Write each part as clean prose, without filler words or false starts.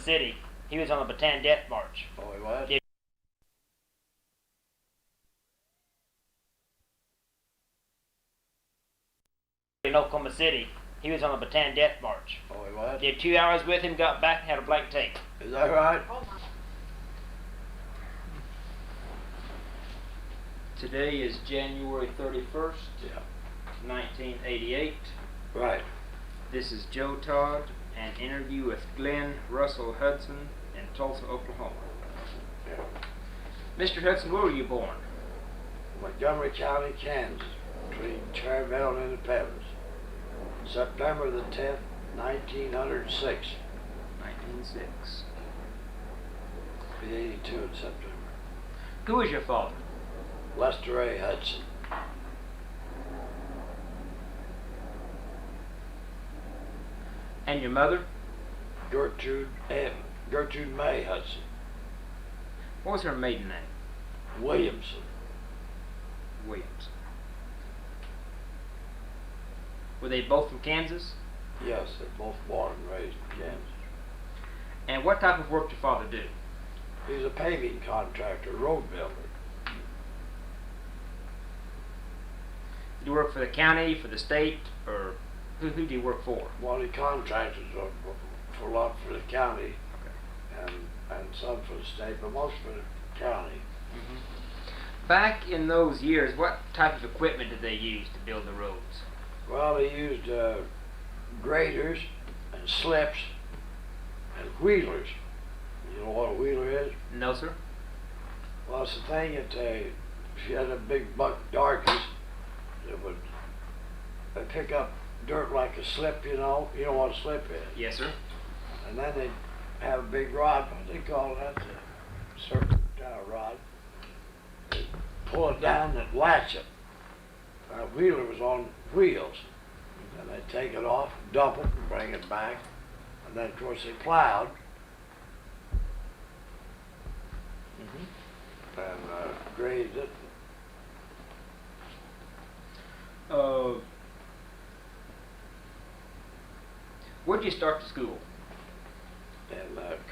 City. He was on the Bataan Death March. Oh, he was? Yeah. In Oklahoma City. He was on the Bataan Death March. Oh, he was? Did 2 hours with him, got back, and had a blank tape. Is that right? Today is January 31st, Yeah. 1988. Right. This is Joe Todd, an interview with Glen Russell Hudson in Tulsa, Oklahoma. Yeah. Mr. Hudson, where were you born? Montgomery County, Kansas, between Cherryville and Independence. September the 10th, 1906. 1906. Be 82 in September. Who was your father? Lester A. Hudson. And your mother? Gertrude May Hudson. What was her maiden name? Williamson. Williams. Were they both from Kansas? Yes, they're both born and raised in Kansas. And what type of work did your father do? He's a paving contractor, road builder. Did he work for the county, for the state, or who did he work for? Well, he contracted for a lot for the county, Okay. and some for the state, but most for the county. Back in those years, what type of equipment did they use to build the roads? Well, they used graders and slips and wheelers. You know what a wheeler is? No, sir. Well, it's the thing that if you had a big buck darkies, they pick up dirt like a slip, you know what a slip is. Yes, sir. And then they'd have a big rod, what they call that, a certain kind of rod. They'd pull it down and latch it. Our wheeler was on wheels. And they'd take it off, dump it, and bring it back. And then, of course, they plowed. And grazed it. Where'd you start the school? In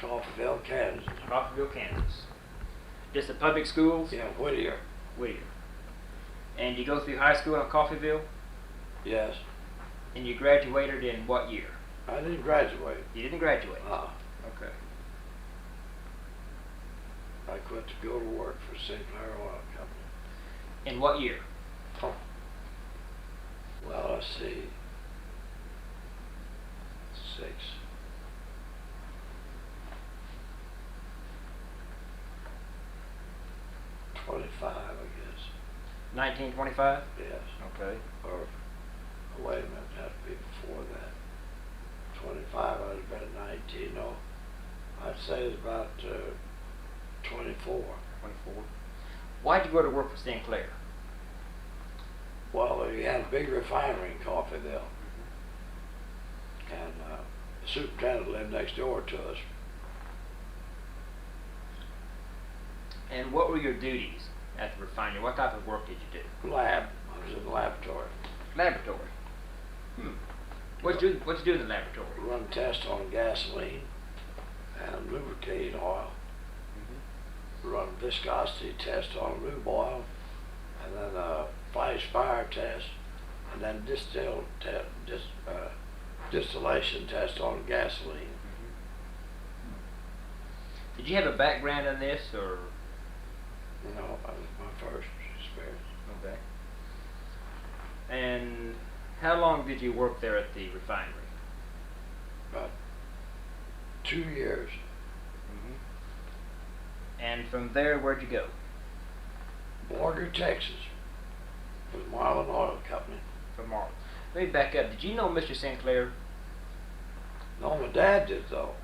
Coffeyville, Kansas. Coffeyville, Kansas. Just the public schools? Yeah, Whittier. Whittier. And you go through high school in Coffeyville? Yes. And you graduated in what year? I didn't graduate. You didn't graduate? Okay. I quit to go to work for St. Clair Oil Company. In what year? Well, let's see. 6. $25, I guess. 1925? Yes. Okay. Or wait a minute, it had to be before that. 25, I'd have been 19. No, I'd say it's about 24. 24. Why'd you go to work for St. Clair? Well, we had a big refinery in Coffeyville. And the superintendent lived next door to us. And what were your duties at the refinery? What type of work did you do? Lab. I was in the laboratory. Laboratory. What'd you do in the laboratory? Run tests on gasoline and lubricating oil. Run viscosity test on lube oil, and then a flash fire test, and then distillation test on gasoline. Did you have a background in this, or? No, that was my first experience. Okay. And how long did you work there at the refinery? About 2 years. And from there, where'd you go? Borger, Texas, with Marlin Oil Company. From Marlin. Let me back up. Did you know Mr. St. Clair? No, my dad did though.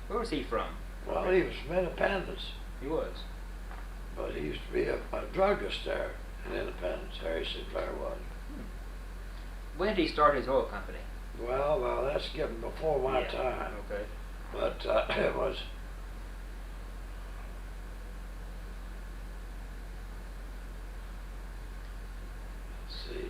Where was he from? Well, he was from Independence, He was. but he used to be a druggist there in Independence. Harry St. Clair was. When did he start his oil company? Well, that's getting before my time. Okay. But it was. Let's see.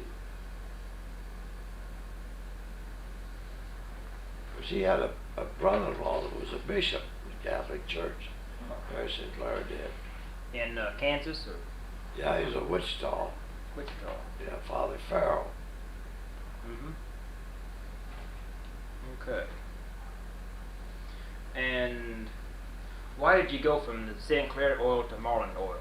Because he had a a brother-in-law that was a bishop in the Catholic Church. Harry Sinclair did. In Kansas or Yeah, he was a Wichita. Wichita? Yeah, Father Farrell. Mm-hmm. Okay. And why did you go from the Sinclair oil to Marlin oil?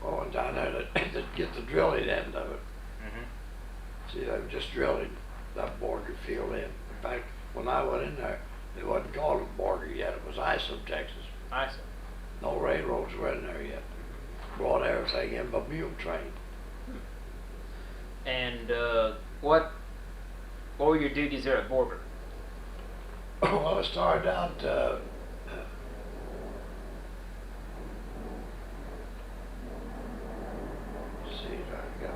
Oh, and down there to get the drilling end of it. Mm-hmm. See, they were just drilling that Borger field in. In fact, when I went in there, it wasn't called a Borger yet. It was Isom, Texas. Isom. No railroads were in there yet. Brought everything in by mule train. And what were your duties there at Borger? Well, I started out, see, I got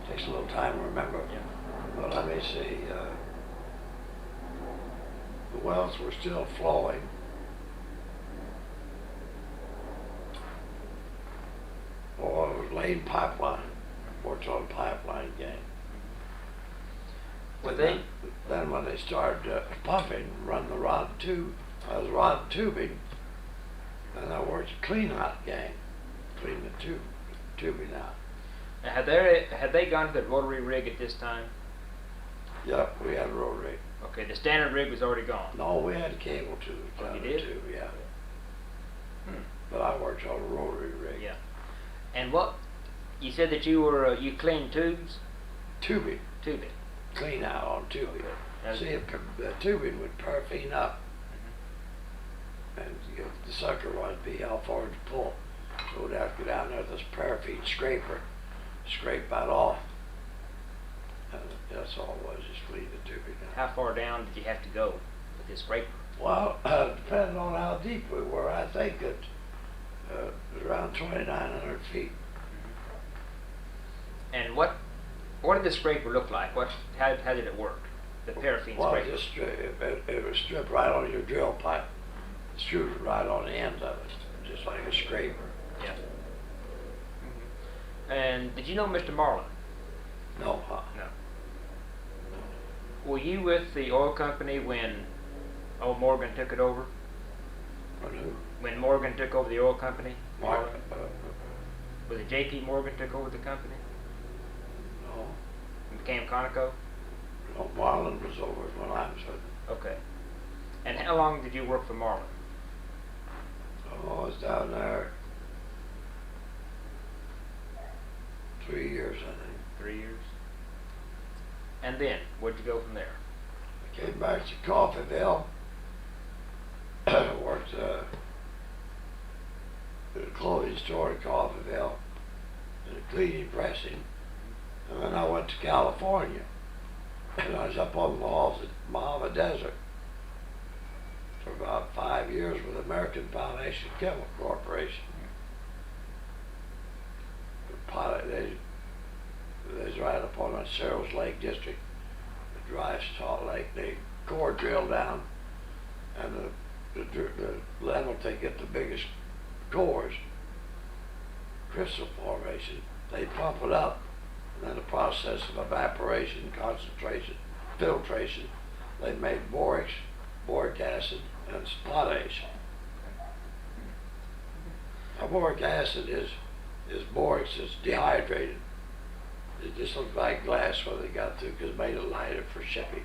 takes a little time to remember. Yeah. But let me see, the wells were still flowing. Oh, it was laying pipeline, worked on pipeline gang. Were And they? then when they started pumping, run the rod tube, I was rod tubing, and I worked a clean out gang, clean the tubing out. Had they gone to the rotary rig at this time? Yep, we had a rotary. Okay, the standard rig was already gone. No, we had cable tubes. Oh, down you there did? too, yeah. Hmm. But I worked on a rotary rig. Yeah. And what you said that you were you cleaned tubes? Tubing, Tubing. clean out on tubing. Okay. See, the tubing would paraffin up, and the sucker wanted to be how far to pull. So we'd have to go down there with this paraffin scraper, scrape that off. And that's all it was, just clean the tubing out. How far down did you have to go with this scraper? Well, depending on how deep we were, I think it was around 2,900 feet. And what did the scraper look like? How did it work? The paraffin Well, scraper. just it was stripped right on your drill pipe, screwed right on the end of it, just like a scraper. Yeah. And did you know Mr. Marlin? No, huh? No. Were you with the oil company when old Morgan took it over? When who? When Morgan took over the oil company? Mark? Was it J.P. Morgan took over the company? No, And became Conoco? no, Marlin was over when I was with him. Okay. And how long did you work for Marlin? Oh, I was down there 3 years, I think. 3 years. And then, where'd you go from there? I came back to Coffeyville, worked at a clothing store in Coffeyville, and a cleaning pressing, and then I went to California, and I was up on the walls at Mojave Desert for about 5 years with American Foundation Chemical Corporation. They was right up on that Cerros Lake district, the dry Salt Lake. They core drill down, and the level they get the biggest cores, crystal formation. They pump it up, and then the process of evaporation, concentration, filtration, they make boric acid, and potash. Now, boric acid is boric, it's dehydrated. It just looks like glass when they got through because it made it lighter for shipping.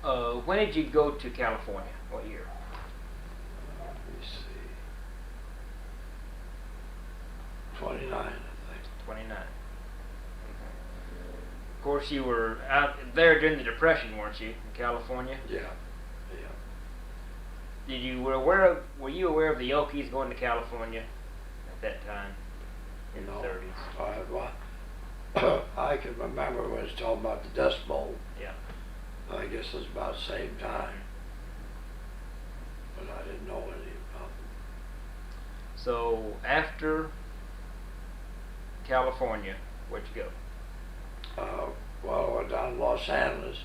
When did you go to California? What year? Let me see. 29, I think. 29. Of course, you were out there during the Depression, weren't you, in California? Yeah, yeah. Were you aware of the Yankees going to California at that time in the 30s? I can remember when it's talking about the Dust Bowl. Yeah. I guess it was about the same time. But I didn't know anything about them. So after California, where'd you go? Well, I went down to Los Angeles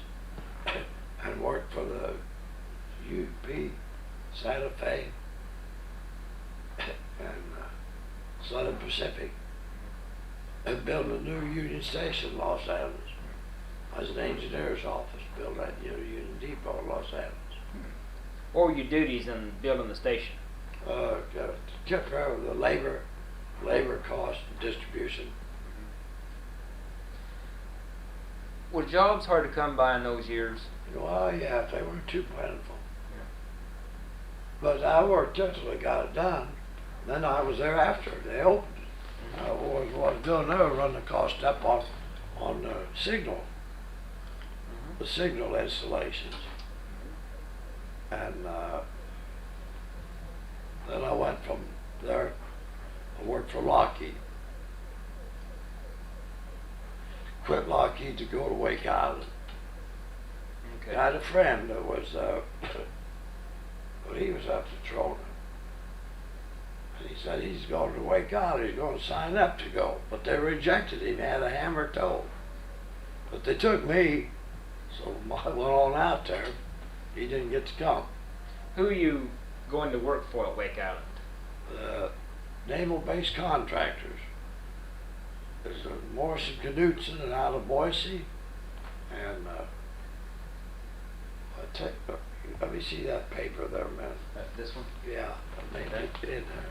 and worked for the UP, Santa Fe, and Southern Pacific, and built a new Union Station in Los Angeles. I was in the engineer's office. built that Union Depot in Los Angeles. What were your duties in building the station? Took care of the labor cost, distribution. Were jobs hard to come by in those years? Well, yeah, they weren't too plentiful. But I worked until they got it done. Then I was there after they opened it. I was doing there, running the cost up on the signal, the signal installations. And then I went from there, I worked for Lockheed. Quit Lockheed to go to Wake Island. Okay. I had a friend that was, but he was up patrolling. And he said he's going to Wake Island, he's going to sign up to go. But they rejected him, he had a hammer toe. But they took me, so I went on out there. He didn't get to come. Who are you going to work for at Wake Island? Naval-based contractors. There's Morrison Knudsen and out of Boise. And let me see that paper there, man. This one? Yeah, I made it in there.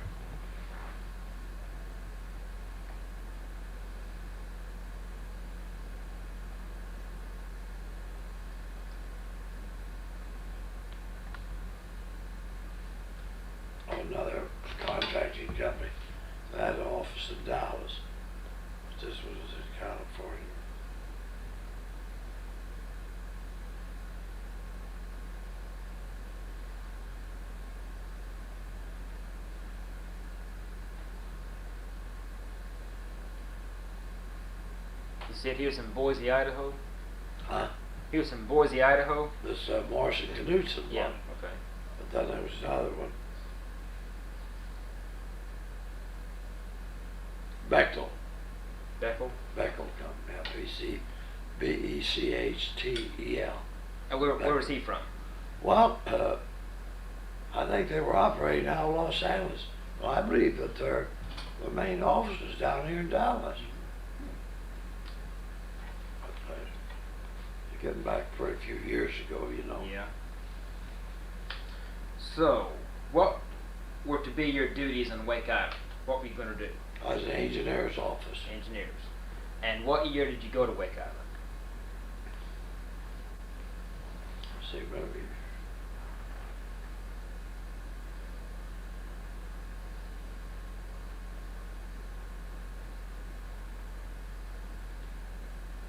Another contracting company that had an office in Dallas. But this was in California. You said he was in Boise, Idaho? Huh? He was in Boise, Idaho? This Morrison Knudsen Yeah, one. okay. But then there was another one. Bechtel Company, Bechdtel. And where was he from? Well, I think they were operating out of Los Angeles. Well, I believe that their main office is down here in Dallas. But, getting back for a few years ago, you know. Yeah. So, what were to be your duties in Wake Island? What were you going to do? I was in the engineer's office. Engineers. And what year did you go to Wake Island? Let's see, maybe.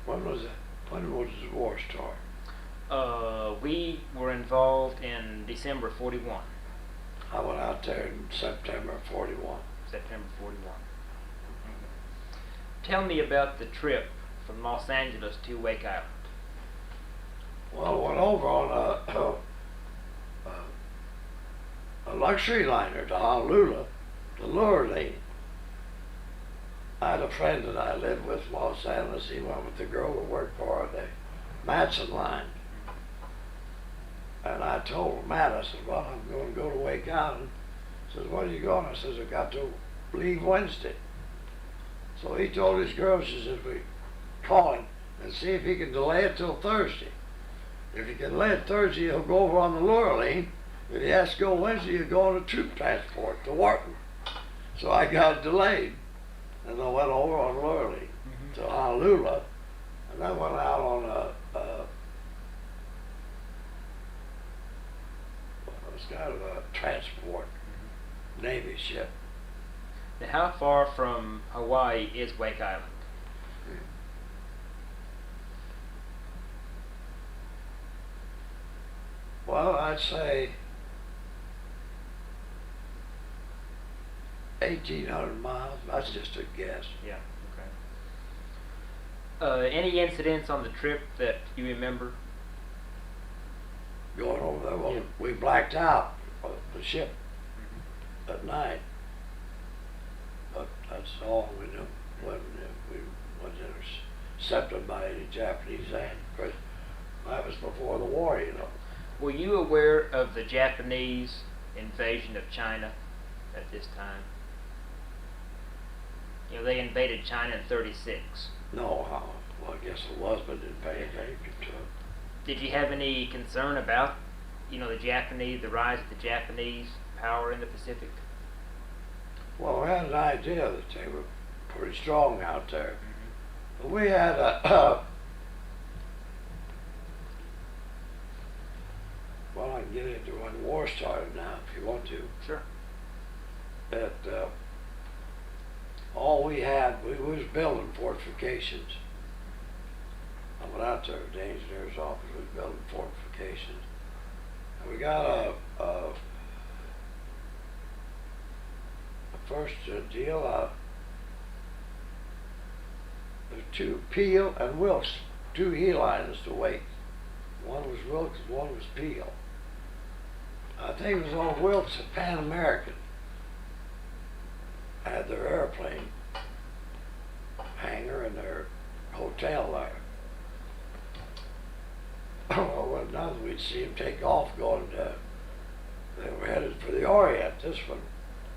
When was the war start? We were involved in December 41. I went out there in September 41. September 41. Tell me about the trip from Los Angeles to Wake Island. Well, I went over on a luxury liner to Honolulu, to Lurleen. I had a friend that I lived with in Los Angeles. He went with the girl who worked for the Matson line. And I told Matt, I said, well, I'm going to go to Wake Island. He says, when are you going? I says, I got to leave Wednesday. So he told his girl, she says, we call him and see if he can delay it till Thursday. If he can delay it Thursday, he'll go over on the Lurleen. If he has to go Wednesday, he'll go on a troop transport to Wharton. So I got delayed. And I went over on Lurleen to Honolulu. And I went out on it's kind of a transport Navy ship. Now, how far from Hawaii is Wake Island? Well, I'd say 1,800 miles. That's just a guess. Yeah, okay. Any incidents on the trip that you remember? Going over there, well, we blacked out the ship at night. But that's all we knew. We wasn't intercepted by any Japanese act. But that was before the war, you know. Were you aware of the Japanese invasion of China at this time? You know, they invaded China in '36. No, well, I guess it was, but didn't pay attention to it. Did you have any concern about, the rise of the Japanese power in the Pacific? Well, we had an idea that they were pretty strong out there. But we had a, well, I can get into when the war started now, if you want to. Sure. That all we had, we was building fortifications. I went out there with the engineer's office, we was building fortifications. And we got a first deal, there's two, Peel and Wilkes, two heel lines to wait. One was Wilkes, one was Peel. I think it was on Wilkes at Pan American. Had their airplane hangar and their hotel there. Well, one night we'd see them take off going to, they were headed for the Orient. This one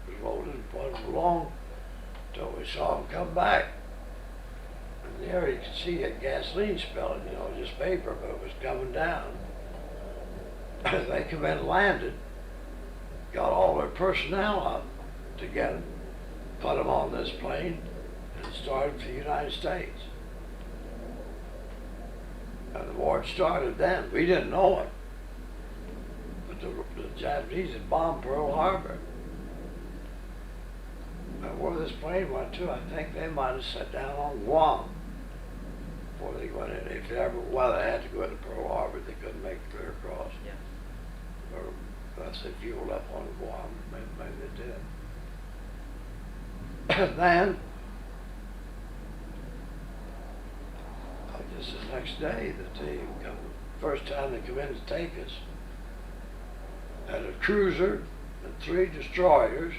was rolling, wasn't long until we saw them come back. And there you could see a gasoline spilling, just vapor, but it was coming down. They come in and landed, got all their personnel up together, put them on this plane, and started for the United States. And the war started then. We didn't know it. But the Japanese had bombed Pearl Harbor. And where this plane went to, I think they might have set down on Guam before they went in. If they ever, well, they had to go into Pearl Harbor, they couldn't make it clear across. Yeah. Or unless they fueled up on Guam, maybe they did. And then, I guess the next day that they come, first time they come in to take us, had a cruiser and 3 destroyers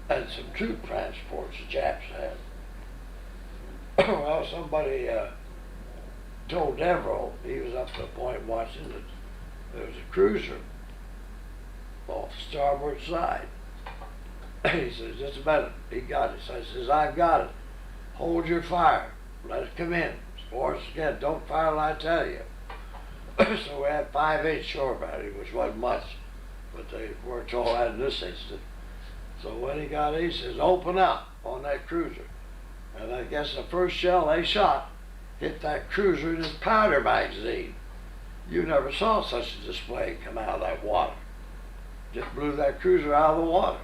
and some troop transports the Japs had. Well, somebody told Devereaux, he was up to the point watching that there was a cruiser off the starboard side. He says, just a minute, he got it. So I says, I've got it. Hold your fire. Let it come in. Sports again, don't fire till I tell you. So we had 5/8 shore battery, which wasn't much, but they weren't all that in this instant. So when he got it, he says, open up on that cruiser. And I guess the first shell they shot hit that cruiser in his powder magazine. You never saw such a display come out of that water. Just blew that cruiser out of the water.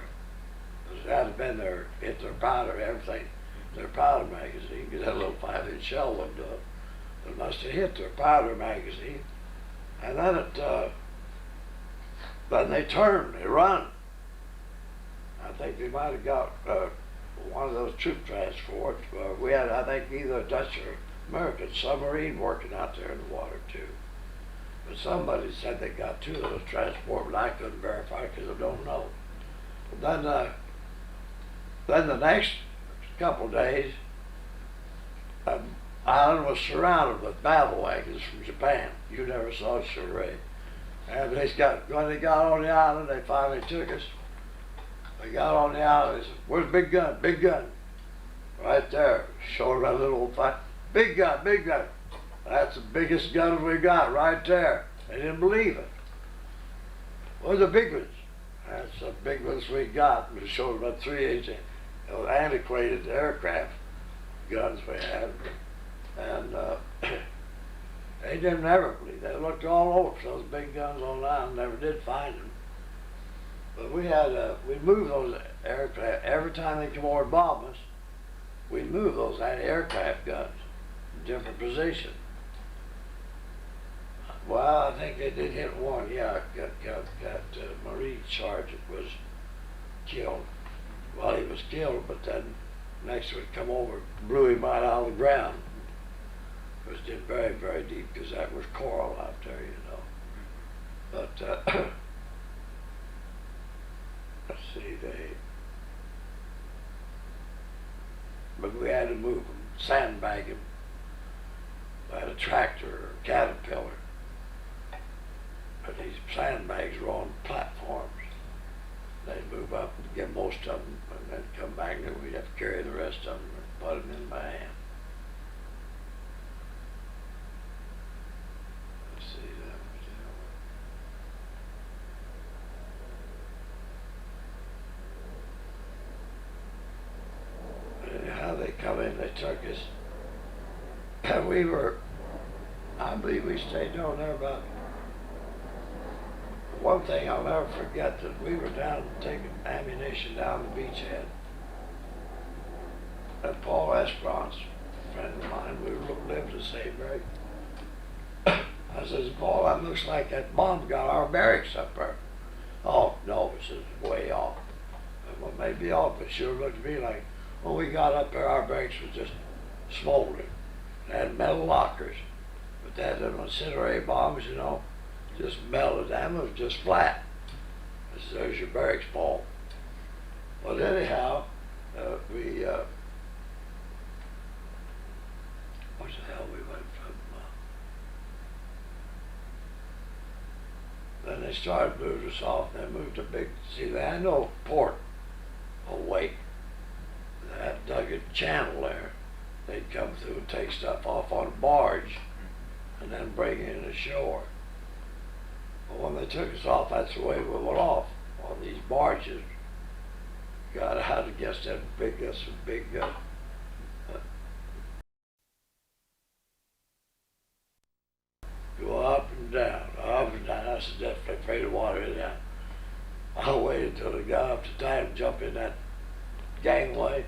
It had been there, hit their powder, everything, their powder magazine, because that little 5-inch shell wouldn't do it. It must have hit their powder magazine. And then then they turned, they run. I think they might have got one of those troop transports. We had, I think, either a Dutch or American submarine working out there in the water too. But somebody said they got 2 of those transports, but I couldn't verify because I don't know. But then the next couple of days, the island was surrounded with battle wagons from Japan. You never saw it, Sheree. And when they got on the island, they finally took us. They got on the island, they said, where's Big Gun? Big Gun. Right there. Showed that little old fight. Big Gun, Big Gun. That's the biggest gun we got right there. They didn't believe it. Where's the big ones? That's the big ones we got. We showed about 3/8 antiquated aircraft guns we had. And they didn't ever believe. They looked all over for those big guns on the island, never did find them. But we moved those aircraft, every time they come over and bomb us, we moved those anti-aircraft guns in different positions. Well, I think they did hit one, yeah, Marine Sergeant was killed. Well, he was killed, but then next would come over, blew him right out of the ground. It was did very, very deep because that was coral out there, But let's see, but we had to move them, sandbag them. I had a tractor or a caterpillar. But these sandbags were on platforms. They'd move up and get most of them, and then come back, and then we'd have to carry the rest of them and put them in by hand. come in, they took us. And we were, I believe we stayed down there about, one thing I'll never forget, that we were down taking ammunition down the beachhead. And Paul Esperance, a friend of mine, we lived in the same break. I says, Paul, that looks like that bomb got our barracks up there. Oh, no, he says, way off. Well, maybe off, but sure looked to me like, when we got up there, our barracks was just smoldering. They had metal lockers, but they had them incendiary bombs, you know, just melted them. It was just flat. I said, there's your barracks, Paul. But anyhow, we, what the hell we went from, then they started moving us off, and they moved a big, see, they had no port awake. They had dug a channel there. They'd come through and take stuff off on a barge and then bring it in ashore. But when they took us off, that's the way we went off, on these barges. Got out against that big, go up and down, up and down. I was definitely afraid of water in there. I waited until the guy up to time jump in that gangway.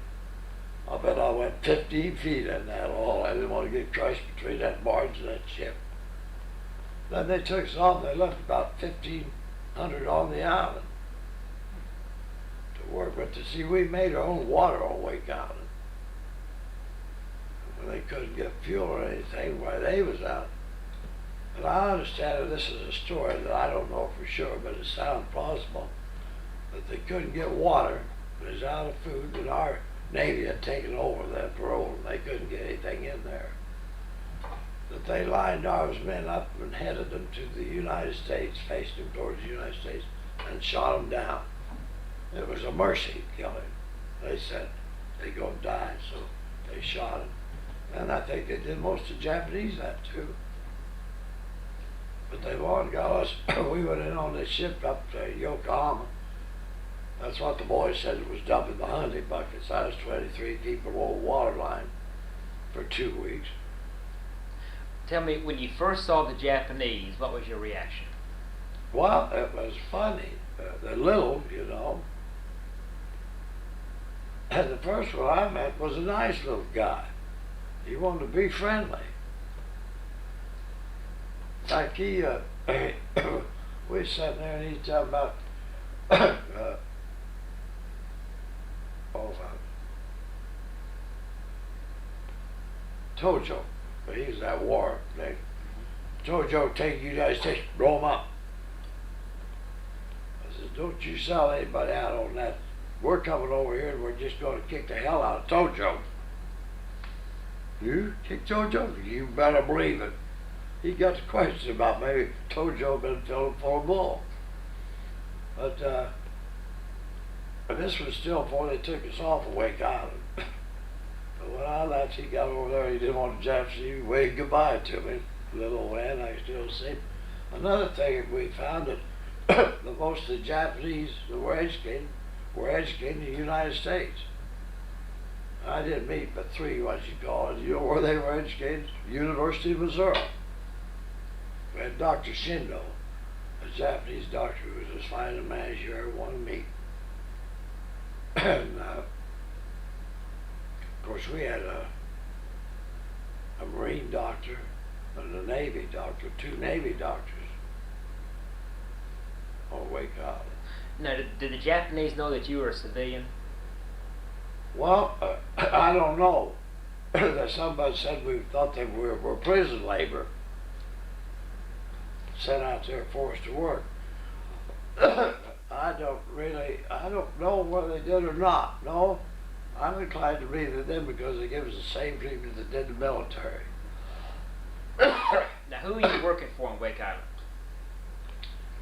I bet I went 15 feet in that all. I didn't want to get crushed between that barge and that ship. Then they took us off, and they left about 1,500 on the island to work with. To see, we made our own water on Wake Island. When they couldn't get fuel or anything while they was out. And I understand that this is a story that I don't know for sure, but it sounds plausible, that they couldn't get water, it was out of food, and our Navy had taken over that parole, and they couldn't get anything in there. That they lined our men up and headed them to the United States, faced them towards the United States, and shot them down. It was a mercy killing. They said they're going to die, so they shot them. And I think they did most of the Japanese that too. But they wanted got us. We went in on this ship up to Yokohama. That's what the boys said, it was dumping the hunting buckets. I was 23, keep below the water line for 2 weeks. Tell me, when you first saw the Japanese, what was your reaction? Well, it was funny. They're little, you know. And the first one I met was a nice little guy. He wanted to be friendly. Like he, we sat there and he's talking about, Tojo, but he was at war. Tojo, take you guys, blow him up. I said, don't you sell anybody out on that. We're coming over here and we're just going to kick the hell out of Tojo. You kick Tojo? You better believe it. He got the question about maybe Tojo been filled full of bull. But this was still before they took us off of Wake Island. But when I left, he got over there, he didn't want the Japs to wave goodbye to me. Little old man, I could still see. Another thing we found that the most of the Japanese that were educated in the United States. I didn't meet but 3, what you call it. You know where they were educated? University of Missouri. We had Dr. Shindo, a Japanese doctor who was as fine a man as you ever want to meet. And of course we had a Marine doctor and a Navy doctor, 2 Navy doctors on Wake Island. Now, did the Japanese know that you were a civilian? Well, I don't know. That somebody said we thought they were prison labor sent out there for us to work. I don't know whether they did or not. No, I'm inclined to believe that them because they give us the same treatment that did the military. Now, who are you working for in Wake Island?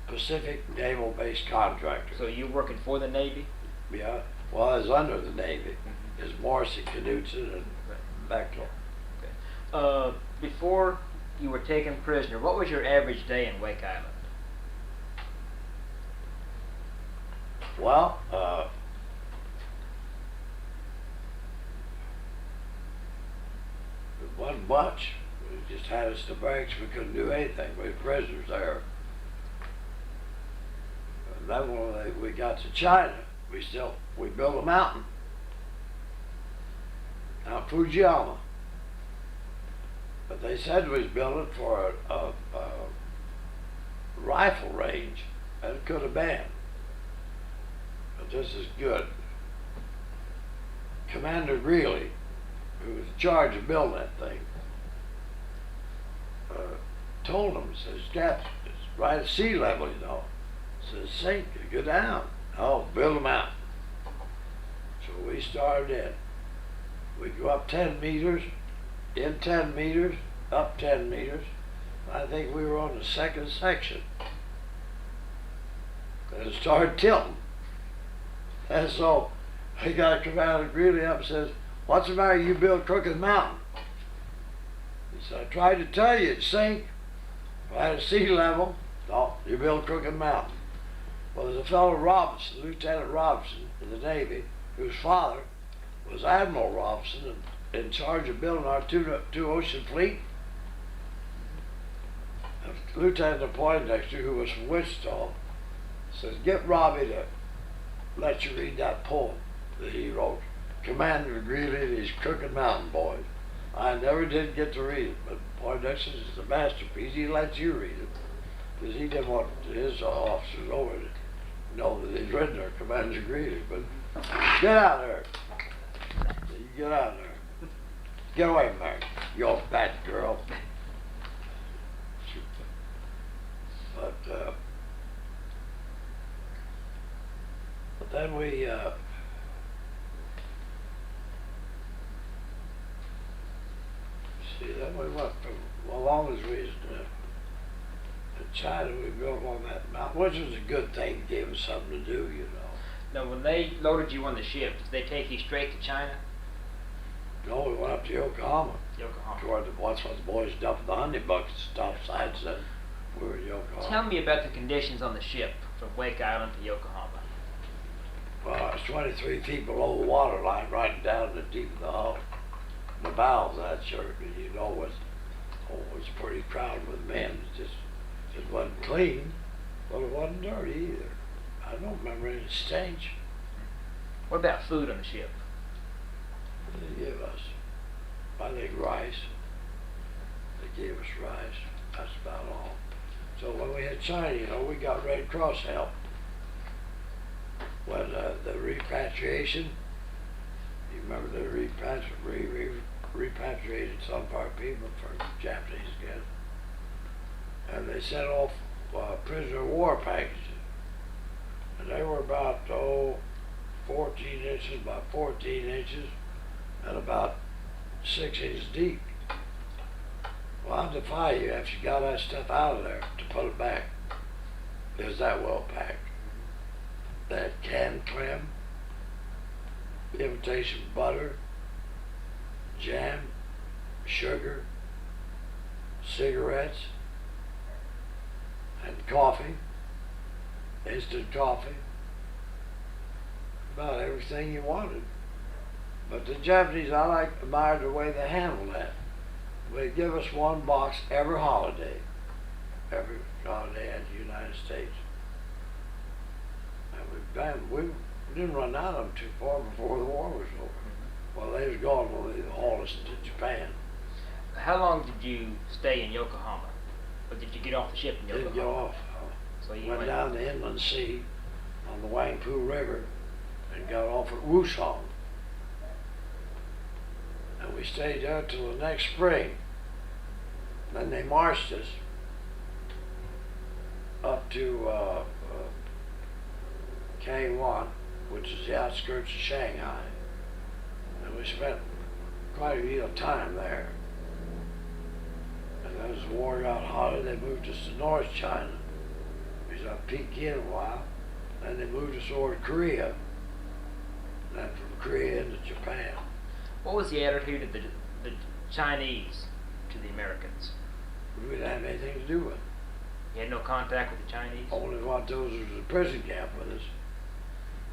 Pacific Naval-based contractor. So you're working for the Navy? Yeah, well, I was under the Navy. There's Morrissey, Knudsen, and Bechtel. Okay. Before you were taken prisoner, what was your average day in Wake Island? Well, much. We just had us the barracks. We couldn't do anything. We were prisoners there. And then when we got to China, we built a mountain out Fujiyama. But they said we was building for a rifle range, and it could have been. But this is good. Commander Greeley, who was in charge of building that thing, told him, says, Captain, it's right at sea level, you know. Says, sink, go down. Oh, build them out. So we started in. We go up 10 meters, in 10 meters, up 10 meters. I think we were on the second section. And it started tilting. And so he got Commander Greeley up and says, what's the matter, you build Crooked Mountain? He said, I tried to tell you, it'd sink right at sea level. No, you build Crooked Mountain. Well, there's a fellow Robinson, Lieutenant Robinson in the Navy, whose father was Admiral Robinson and in charge of building our two ocean fleet. A Lieutenant Poindexter, who was from Wichita, says, get Robbie to let you read that poem that he wrote, Commander Greeley and his Crooked Mountain Boys. I never did get to read it, but Poindexter is a masterpiece. He lets you read it because he didn't want his officers over to know that he'd written there, Commander Greeley. But get out there. You get out there. Get away from there, you old bad girl. But then we then we went from, as long as we was in China, we built on that mountain, which was a good thing, gave us something to do, you know. Now, when they loaded you on the ship, did they take you straight to China? No, we went up to Yokohama. Yokohama. Toward the, once the boys dumped the honey buckets, topsides, then we were in Yokohama. Tell me about the conditions on the ship from Wake Island to Yokohama. Well, it's 23 feet below the water line, right down the deep of the hull. The bowels of that shirt, you know, was pretty crowded with men. It wasn't clean, but it wasn't dirty either. I don't remember any stench. What about food on the ship? They gave us, I think, rice. They gave us rice. That's about all. So when we had China, you know, we got Red Cross help. When the repatriation, you remember they repatriated some of our people for Japanese again. And they sent off prisoner of war packages. And they were about, 14 inches by 14 inches and about 6 inches deep. Well, I defy you, after you got that stuff out of there, to put it back. It was that well packed. They had canned clam, imitation butter, jam, sugar, cigarettes, and coffee, instant coffee, about everything you wanted. But the Japanese, I admired the way they handled that. They'd give us one box every holiday in the United States. And we didn't run out of them too far before the war was over. Well, they was gone when they hauled us into Japan. How long did you stay in Yokohama? Or did you get off the ship in Yokohama? Didn't get off. So you went down the inland sea on the Wangpu River and got off at Wusong. And we stayed there till the next spring. Then they marched us up to K1, which is the outskirts of Shanghai. And we spent quite a deal of time there. And as the war got hotter, they moved us to North China. We was up Peking a while. Then they moved us over to Korea. Then from Korea into Japan. What was the attitude of the Chinese to the Americans? We didn't have anything to do with it. You had no contact with the Chinese? Only one of those was a prison camp with us.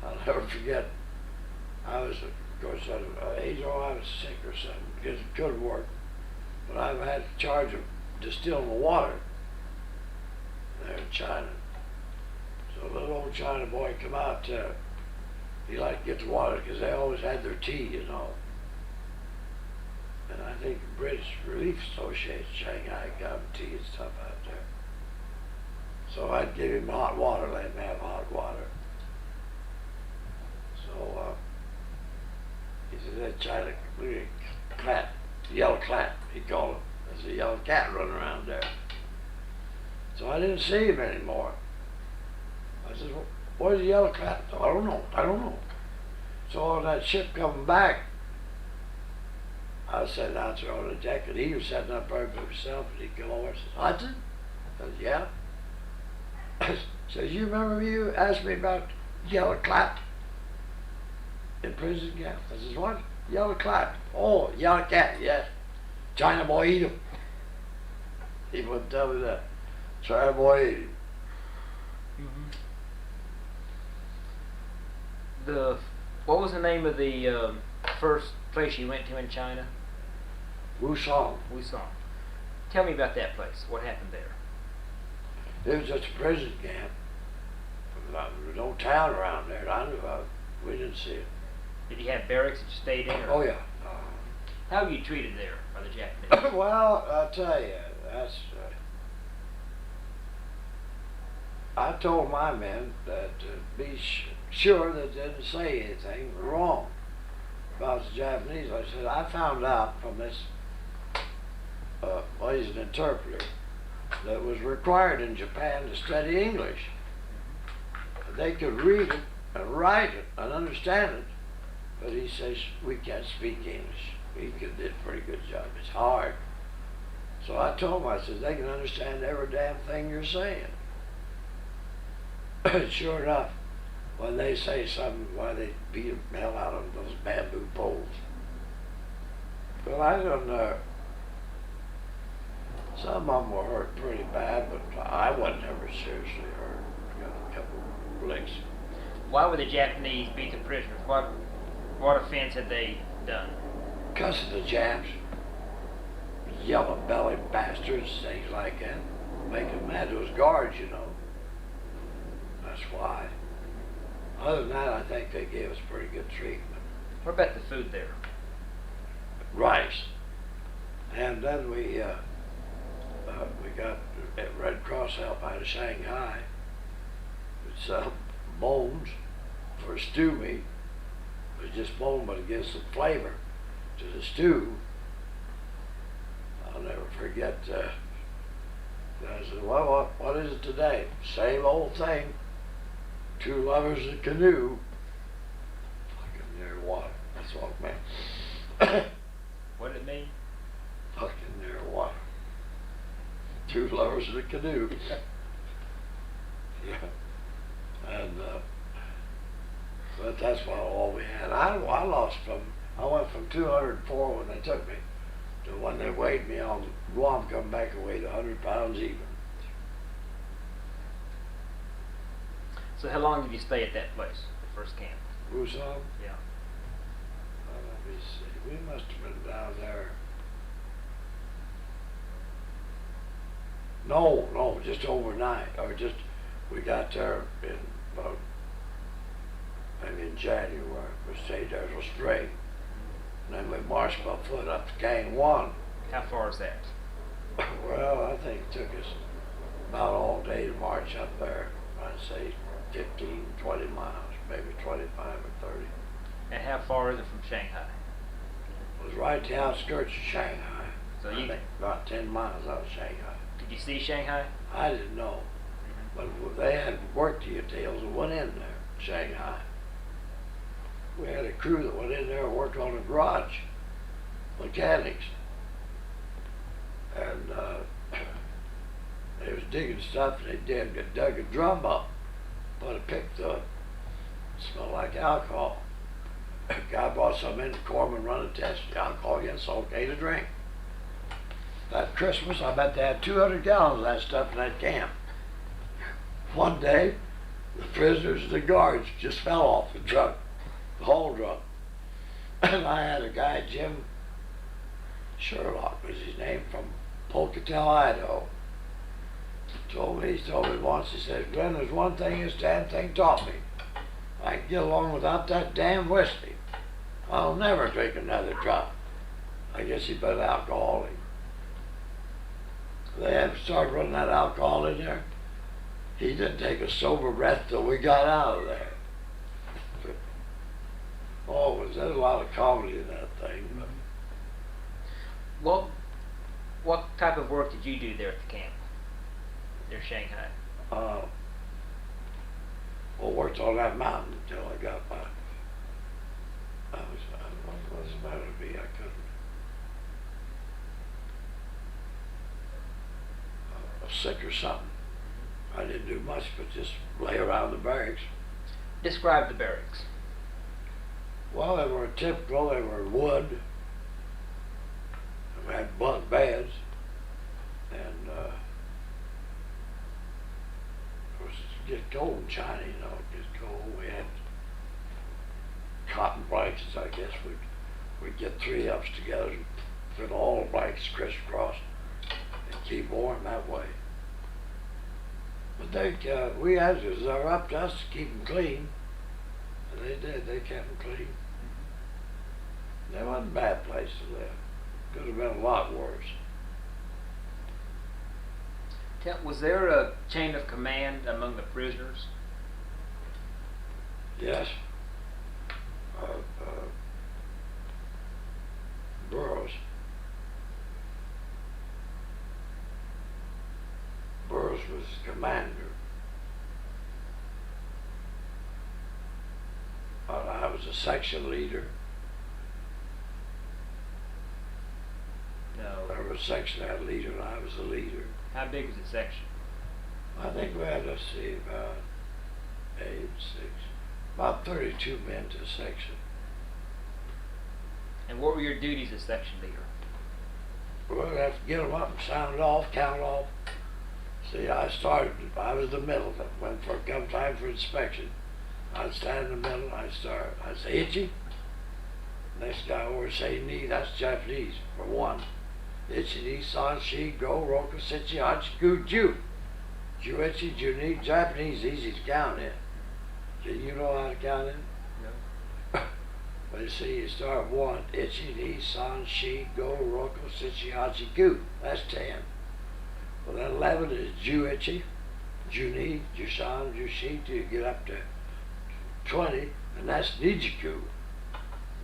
I'll never forget. I was, of course, at age, I was sick or something, because it couldn't work. but I've had charge of distilling the water there in China. So a little old China boy come out, he liked to get the water because they always had their tea, you know. And I think the British Relief Association, Shanghai, got him tea and stuff out there. So I'd give him hot water, let him have hot water. So he said, that China, cat, yellow cat, he called him. There's a yellow cat running around there. So I didn't see him anymore. I said, well, where's the yellow cat? I don't know. So on that ship coming back, I was sitting out there on the deck, and he was sitting up there by himself, and he come over and says, Hudson? I said, yeah. Says, you remember you asked me about yellow clap in prison? Yeah. I says, what? Yellow clap. Oh, yellow cat, yes. China boy eat him. He wouldn't tell me that. China boy eat him. What was the name of the first place you went to in China? Wusong. Wusong. Tell me about that place. What happened there? It was just a prison camp. There was no town around there. I knew of. We didn't see it. Did you have barracks that you stayed in? Or? Oh yeah. How were you treated there by the Japanese? Well, I'll tell you, that's. I told my men that be sure that they didn't say anything wrong about the Japanese. I said, I found out from this, well, he's an interpreter, that was required in Japan to study English. They could read it and write it and understand it, but he says, we can't speak English. He did a pretty good job. It's hard. So I told him, I said, they can understand every damn thing you're saying. Sure enough, when they say something, why they beat the hell out of those bamboo poles. Well, I don't know. Some of them were hurt pretty bad, but I wasn't ever seriously hurt. Got a couple of licks. Why would the Japanese beat the prisoners? What offense had they done? Cussing the Japs, yellow-bellied bastards, things like that. Make them mad. Those guards, you know. That's why. Other than that, I think they gave us pretty good treatment. What about the food there? Rice. And then we got at Red Cross help out of Shanghai. It's bones for stew meat. It's just bone, but it gives some flavor to the stew. I'll never forget. I said, well, what is it today? Same old thing. Two lovers in a canoe. Fucking near water. That's what it meant. What did it mean? Fucking near water. Two lovers in a canoe. Yeah. And but that's about all we had. I went from 204 when they took me to when they weighed me on Guam, come back and weighed 100 pounds even. So how long did you stay at that place, the first camp? Wusong? Yeah. Let me see. We must have been down there. No, just overnight. Or just, we got there in about, maybe in January. We stayed there till spring. And then we marched by foot up to Gang 1. How far is that? Well, I think it took us about all day to march up there. I'd say 15, 20 miles, maybe 25 or 30. And how far is it from Shanghai? It was right at the outskirts of Shanghai. So I think about 10 miles out of Shanghai. Did you see Shanghai? I didn't know. But they had work details that went in there, Shanghai. We had a crew that went in there and worked on a garage, mechanics. And they was digging stuff, and they dug a drum up, put a pick through it. Smelled like alcohol. A guy brought some in, the corpsman run a test. The alcohol, yes, okay to drink. That Christmas, I bet they had 200 gallons of that stuff in that camp. One day, the prisoners and the guards just fell off the truck, the whole truck. And I had a guy, Jim Sherlock was his name, from Pocatello, Idaho. He told me once, he said, Glenn, there's one thing this damn thing taught me. I can get along without that damn whiskey. I'll never drink another drop. I guess he put alcohol in. They had started running that alcohol in there. He didn't take a sober breath till we got out of there. Oh, was there a lot of comedy in that thing? But Well, what type of work did you do there at the camp? Near Shanghai. well, worked on that mountain until I got my. What was the matter with me? I couldn't. I was sick or something. I didn't do much but just lay around the barracks. Describe the barracks. Well, they were typical. They were wood. We had bunk beds, and it was just cold in China, you know, just cold. We had cotton blankets, I guess. We'd get 3 of us together and put all the blankets crisscross and keep warm that way. But we had to, they were up to us to keep them clean, and they did. They kept them clean. They wasn't a bad place to live. Could have been a lot worse. Was there a chain of command among the prisoners? Yes. Burroughs was commander. I was a section leader. No. There was a section had a leader, and I was the leader. How big was the section? I think we had, let's see, about 32 men to a section. And what were your duties as section leader? Well, we'd have to get them up and sound off, count off. See, I was the middle. That went for come time for inspection. I'd stand in the middle, I'd start. I'd say, Itchy. Next guy over say knee, that's Japanese for 1. Itchy, knee, san, shi, go, roku, sichi, hachi, gu, ju. Ju, itchy, ju, knee, Japanese, easy to count in. Can you know how to count in? No. But you see, you start 1, itchy, knee, san, shi, go, roku, sichi, hachi, gu. That's 10. Well, then 11 is ju, itchy, ju, knee, ju, san, ju, shi, till you get up to 20, and that's nijiku.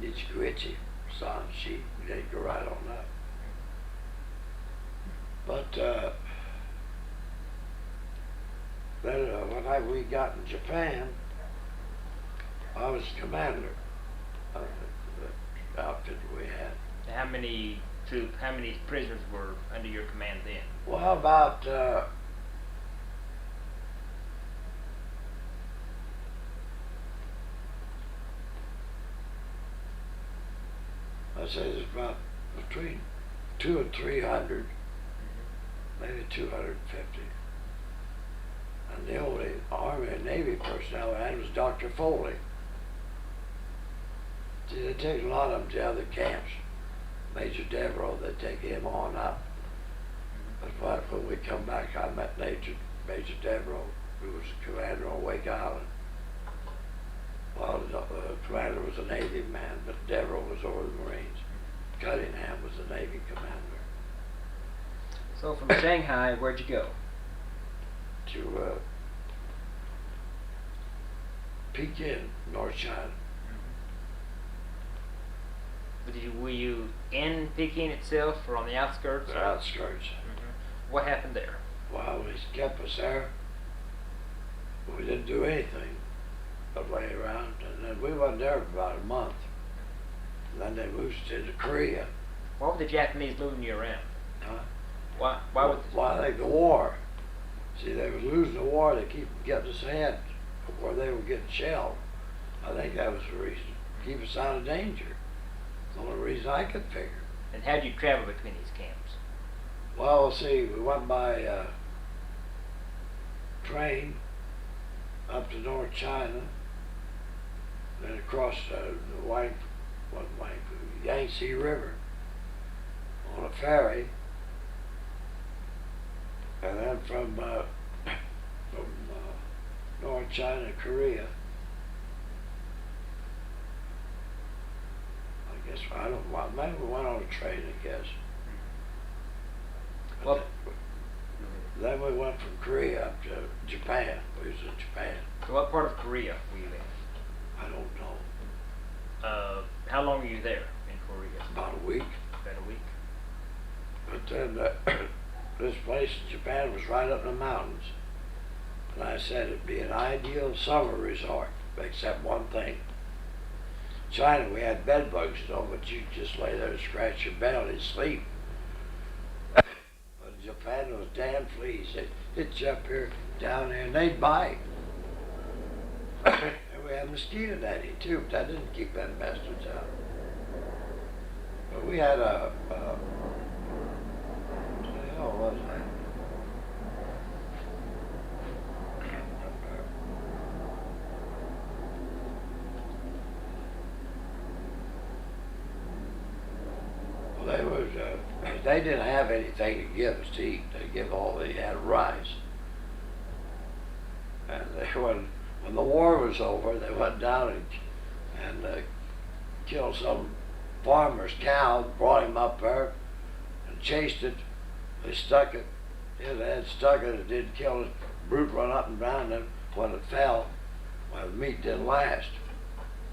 Nijiku, itchy, san, shi. They go right on up. But then when we got in Japan, I was commander of the outfit we had. How many prisoners were under your command then? Well, about I'd say there's about between 200 and 300, maybe 250. And the only Army and Navy personnel I had was Dr. Foley. See, they take a lot of them to other camps. Major Devereaux, they take him on up. But when we come back, I met Major Devereaux, who was the commander on Wake Island. Well, the commander was a Navy man, but Devereaux was over the Marines. Cunningham was the Navy commander. So from Shanghai, where'd you go? To Peking, North China. Were you in Peking itself or on the outskirts? The outskirts. What happened there? Well, they kept us there. We didn't do anything but lay around. And then we wasn't there for about a month. And then they moved us into Korea. Why were the Japanese moving you around? Huh? Why would Well, I think the war. See, they was losing the war. They keep getting us ahead before they were getting shelled. I think that was the reason. Keep us out of danger. The only reason I could figure. And how did you travel between these camps? Well, see, we went by train up to North China, then across the Yangtze River on a ferry, and then from North China, Korea. I guess I don't know. Maybe we went on a train. I guess. Well, Then we went from Korea up to Japan. We was in Japan. so what part of Korea were you in? I don't know. How long were you there in Korea? About a week. About a week. But then this place in Japan was right up in the mountains. And I said it'd be an ideal summer resort, except one thing. China, we had bed bugs, but you just lay there and scratch your belly and sleep. But in Japan, there was damn fleas. They'd hit you up here, down there, and they'd bite. And we had mosquito netting too, but that didn't keep them bastards out. But we had what the hell was that? Well, they didn't have anything to give us to eat. They had rice. And when the war was over, they went down and killed some farmer's cow, brought him up there and chased it. They stuck it. Yeah, they had stuck it. It didn't kill it. Brute run up and down. And when it fell, well, the meat didn't last.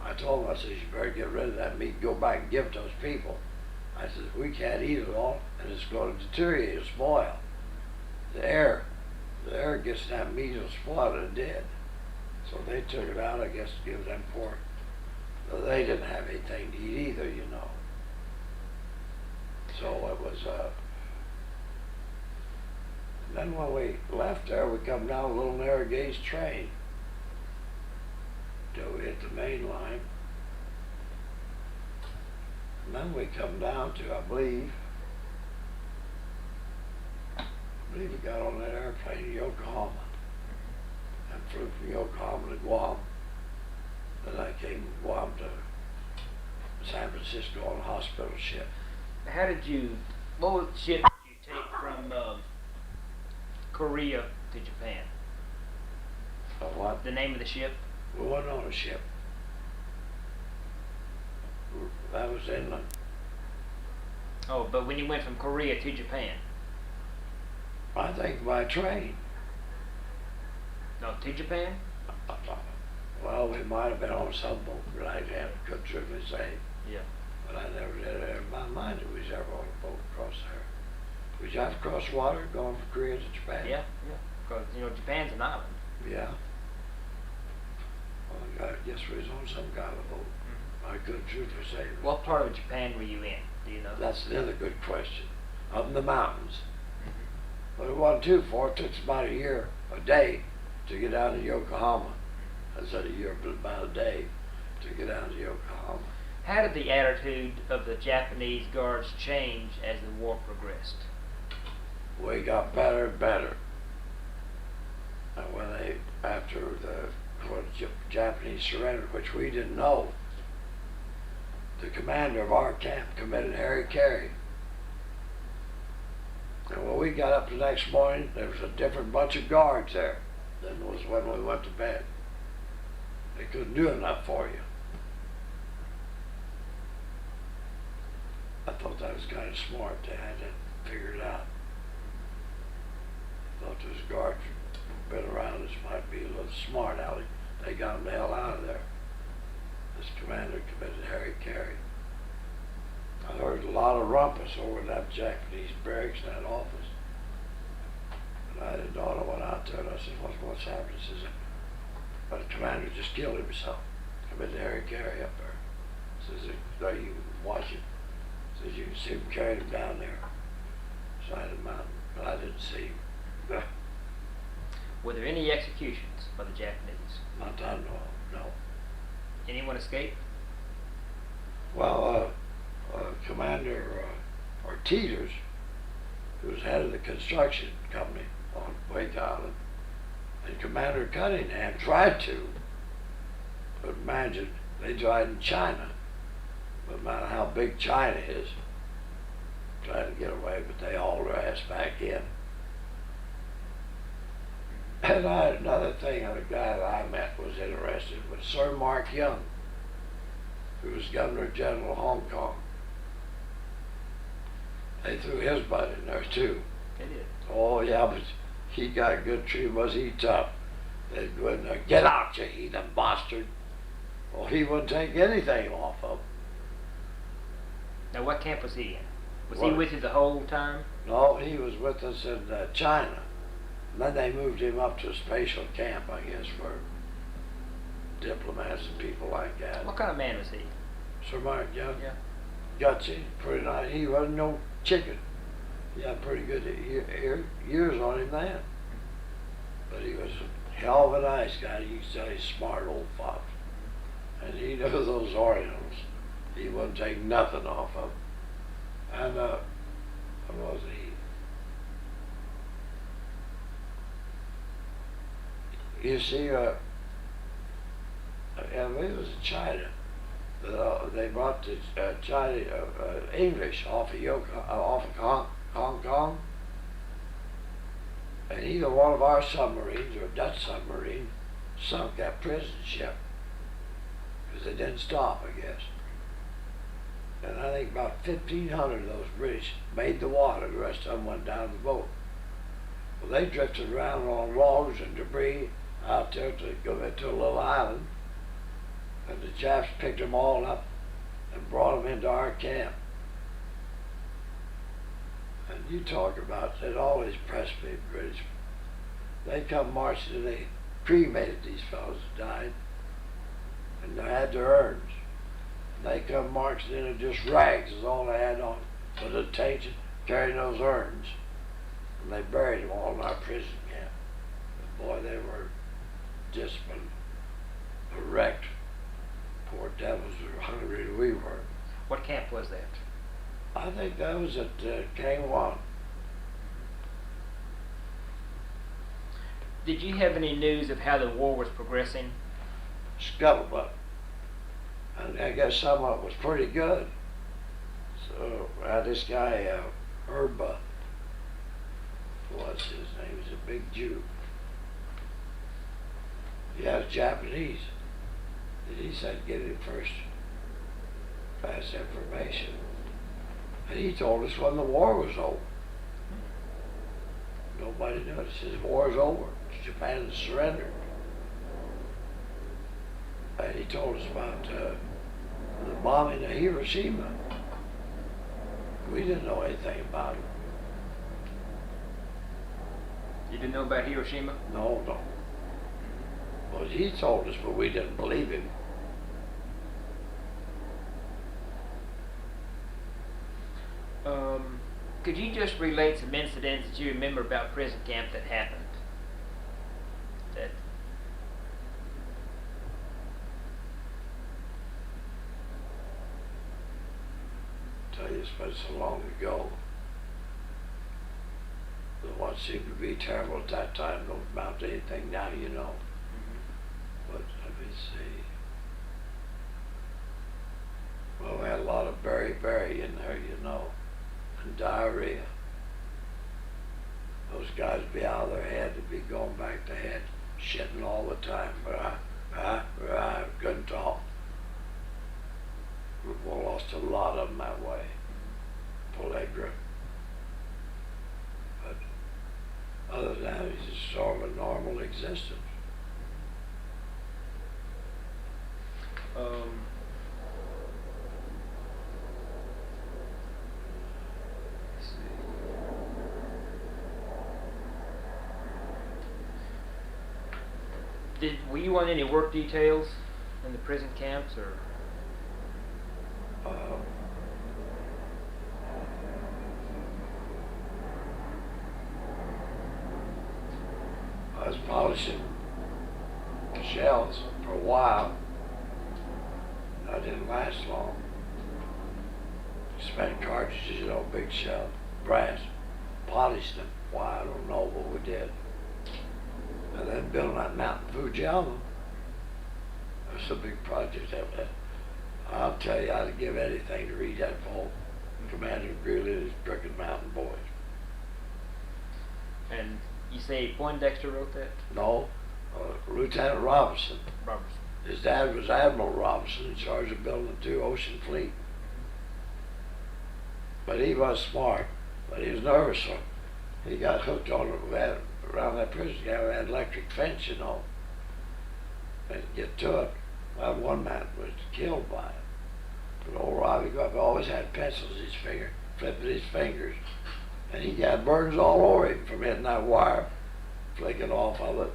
I told him, I said, you better get rid of that meat. Go back and give it to those people. I said, we can't eat it all, and it's going to deteriorate or spoil. The air gets that meat and spoil it, and dead. So they took it out, I guess, to give them pork. So they didn't have anything to eat either, you know. So it was, then when we left there, we come down a little narrow gauge train till we hit the main line. And then we come down to, I believe we got on that airplane in Yokohama and flew from Yokohama to Guam. Then I came from Guam to San Francisco on a hospital ship. What ship did you take from Korea to Japan? What? The name of the ship? We wasn't on a ship. That was inland. Oh, but when you went from Korea to Japan? I think by train. No, to Japan? Well, we might have been on some boat, but I couldn't truly say. Yeah. But I never did it in my mind that we was ever on a boat across there. We just have to cross water going from Korea to Japan. Yeah. Because, Japan's an island. Yeah. Well, I guess we was on some kind of boat. I couldn't truthfully say. What part of Japan were you in? Do you know? That's another good question. Up in the mountains. But it wasn't too far. It took us about a day to get down to Yokohama. I said a year, but about a day to get down to Yokohama. How did the attitude of the Japanese guards change as the war progressed? We got better and better. And after the Japanese surrendered, which we didn't know, the commander of our camp committed Harry Carey. And when we got up the next morning, there was a different bunch of guards there than was when we went to bed. They couldn't do enough for you. I thought that was kind of smart. They had it figured out. I thought those guards who'd been around us might be a little smart, Allie. They got them the hell out of there. This commander committed Harry Carey. I heard a lot of rumpus over in that Japanese barracks in that office. And I didn't know. I went out there and I said, what's happened? He says, but the commander just killed himself. Committed Harry Carey up there. Says, are you watching? Says, you can see him carrying him down there, side of the mountain. But I didn't see him. Were there any executions by the Japanese? Not that I know of, no. Anyone escape? Well, Commander Teeters, who was head of the construction company on Wake Island, and Commander Cunningham tried to, but imagine, they tried in China, but no matter how big China is, trying to get away, but they hauled their ass back in. And another thing, a guy that I met was interested was Sir Mark Young, who was Governor General of Hong Kong. They threw his butt in there too. They did. Oh yeah, but he got good treatment. Was he tough? They'd go in there, get out, you heathen bastard. Well, he wouldn't take anything off of him. Now, what camp was he in? Was What? he with you the whole time? No, he was with us in China. And then they moved him up to a special camp, I guess, for diplomats and people like that. What kind of man was he? Sir Mark Young? Yeah. Gutsy, pretty nice. He wasn't no chicken. He had pretty good years on him then. But he was a hell of a nice guy. You could tell he's a smart old fox. And he knew those Orientals. He wouldn't take nothing off of them. And, what was he? You see, it was in China. They brought the China English off of Hong Kong, and either one of our submarines or a Dutch submarine sunk that prison ship because they didn't stop, I guess. And I think about 1,500 of those British made the water. The rest of them went down the boat. Well, they drifted around on logs and debris out there to go into a little island. And the Japs picked them all up and brought them into our camp. And you talk about, they'd always press me, British. They come marching and they cremated these fellows that died. And they had their urns. And they come marching in and just rags is all they had on. But the tanks carrying those urns. And they buried them all in our prison camp. And boy, they were disciplined, wrecked. Poor devils were hungry as we were. What camp was that? I think that was at Kangwon. Did you have any news of how the war was progressing? Scuttlebutt. And I guess some of it was pretty good. So this guy, What's his name? He's a big Jew. He was Japanese. He said get him first, pass information. And he told us when the war was over. Nobody knew it. He says the war's over. Japan has surrendered. And he told us about the bombing of Hiroshima. We didn't know anything about it. You didn't know about Hiroshima? No. Well, he told us, but we didn't believe him. Could you just relate some incidents that you remember about prison camp that happened? That Tell you, it's been so long ago. The what seemed to be terrible at that time don't amount to anything now, you know. But let me see. Well, we had a lot of berry in there, you know, and diarrhea. Those guys would be out of their head, they'd be going back to head, shitting all the time. Couldn't talk. We've lost a lot of them that way. Pellagra. But other than that, it's just sort of a normal existence. Let's see. Were you on any work details in the prison camps, or? I was polishing shells for a while. I didn't last long. Spent cartridges, you know, big shell, brass, polished them. Why, I don't know what we did. And then building that Mountain Fujiyama. It was a big project. I'll tell you, I'd give anything to read that book. Commander Greeley and his Crooked Mountain Boys. And you say Poindexter wrote that? No, Lieutenant Robinson. Robertson. His dad was Admiral Robinson, in charge of building the 2 Ocean Fleet. But he was smart, but he was nervous, so he got hooked on it. We had, around that prison camp, we had an electric fence, you know. And to get to it, well, one man was killed by it. But old Robbie always had pencils in his finger, flipping his fingers. And he got burns all over him from hitting that wire, flicking off of it.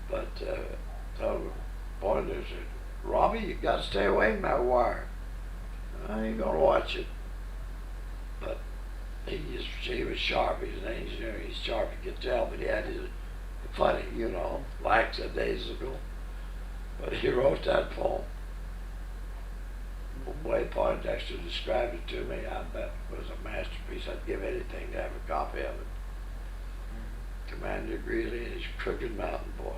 But Poindexter said, Robbie, you got to stay away from that wire. I ain't gonna watch it. But he was sharp. He's an engineer. He's sharp. You could tell. But he had his funny, you know, like the days ago. But he wrote that poem. The way Poindexter described it to me, I bet it was a masterpiece. I'd give anything to have a copy of it. Commander Greeley and his Crooked Mountain Boys.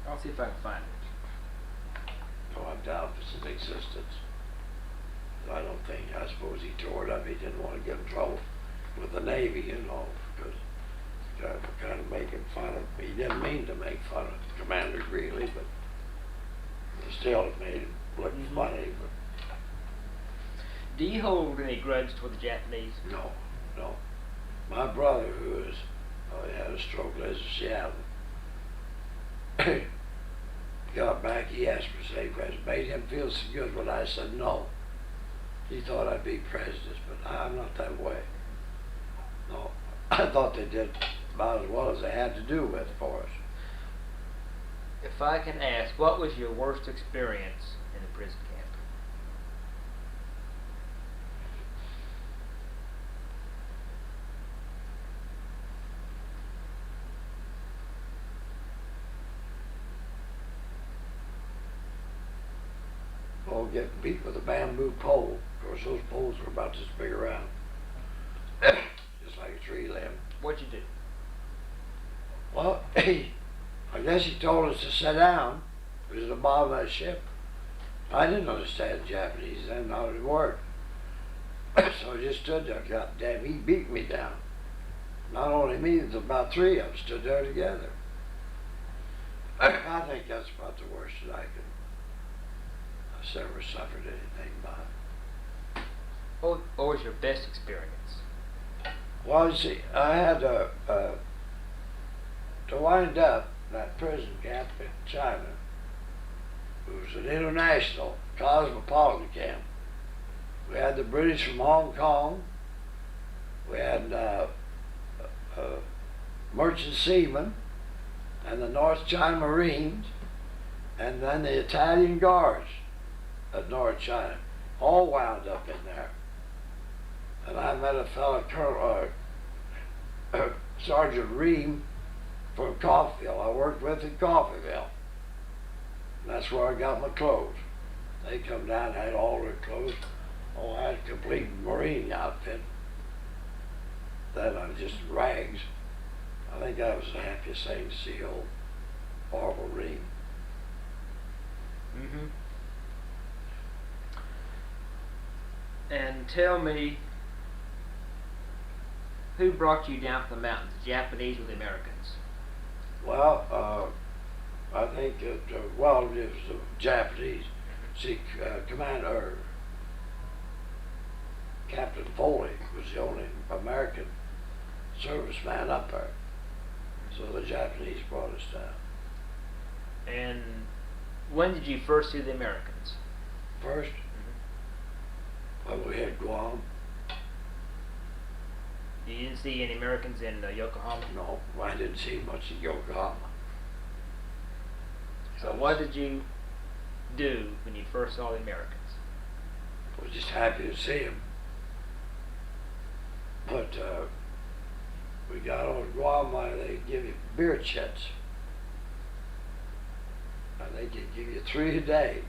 I'll see if I can find it. No, I doubt it's in existence. I don't think, I suppose he tore it up. He didn't want to get in trouble with the Navy, you know, because they were kind of making fun of, he didn't mean to make fun of Commander Greeley, but still it made him look funny. But do you hold any grudge toward the Japanese? no, no. My brother, who was, he had a stroke, lives in Seattle. Got back, he asked me to say president. Made him feel so good when I said no. He thought I'd be president, but I'm not that way. No, I thought they did about as well as they had to do with for us. If I can ask, what was your worst experience in the prison camp? Oh, getting beat with a bamboo pole. Of course, those poles were about this big around. Just like a tree limb. What'd you do? Well, I guess he told us to sit down. It was at the bottom of that ship. I didn't understand Japanese then, not a word. So I just stood there. God damn, he beat me down. Not only me, there's about 3 of us stood there together. I think that's about the worst that I've ever suffered anything by. What was your best experience? Well, you see, I had to wind up that prison camp in China. It was an international cosmopolitan camp. We had the British from Hong Kong. We had merchant seamen and the North China Marines, and then the Italian Guards at North China, all wound up in there. And I met a fellow, Sergeant Ream from Coffeyville. I worked with in Coffeyville. And that's where I got my clothes. They come down, had all their clothes. Oh, I had a complete Marine outfit. Then I was just rags. I think that was the happiest thing to see old Orville Ream. Mm-hmm. And tell me, who brought you down from the mountains, the Japanese or the Americans? Well, I think well, it was the Japanese. See, Captain Foley was the only American serviceman up there. So the Japanese brought us down. And when did you first see the Americans? First, well, we had Guam. You didn't see any Americans in Yokohama? No, I didn't see much in Yokohama. So what did you do when you first saw the Americans? I was just happy to see them. But we got on Guam, they give you beer chits. And they could give you 3 a day.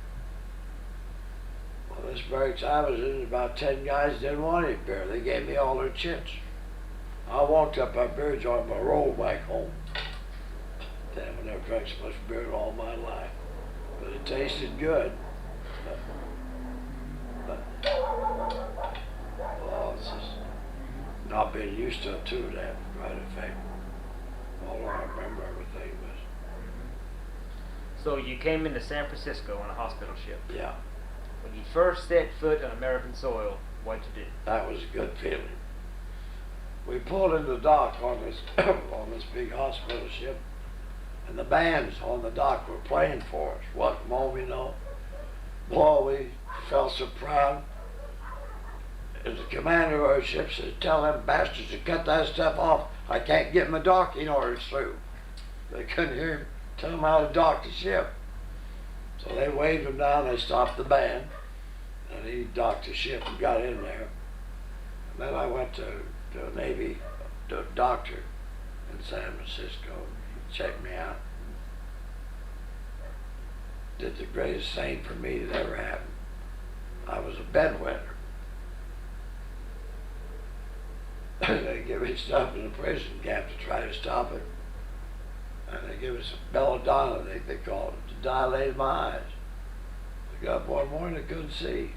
Well, this barracks I was in, about 10 guys didn't want any beer. They gave me all their chits. I walked up that beer joint, I rolled back home. Damn, I never drank so much beer in all my life. But it tasted good. not being used to it too, that might affect. All I remember everything was, So you came into San Francisco on a hospital ship. yeah, When you first set foot on American soil, what'd you do? that was a good feeling. We pulled into the dock on this on this big hospital ship, and the bands on the dock were playing for us. What moment, you know? Boy, we felt so proud. As the commander of our ship said, "Tell them bastards to cut that stuff off. I can't get my docking orders through." They couldn't hear him tell them how to dock the ship. So they waved him down, they stopped the band, and he docked the ship and got in there. And then I went to a Navy doctor in San Francisco. He checked me out. Did the greatest thing for me that ever happened. I was a bedwetter. They give me stuff in the prison camp to try to stop it. And they give us belladonna, they call it, to dilate my eyes. I got up one morning, I couldn't see.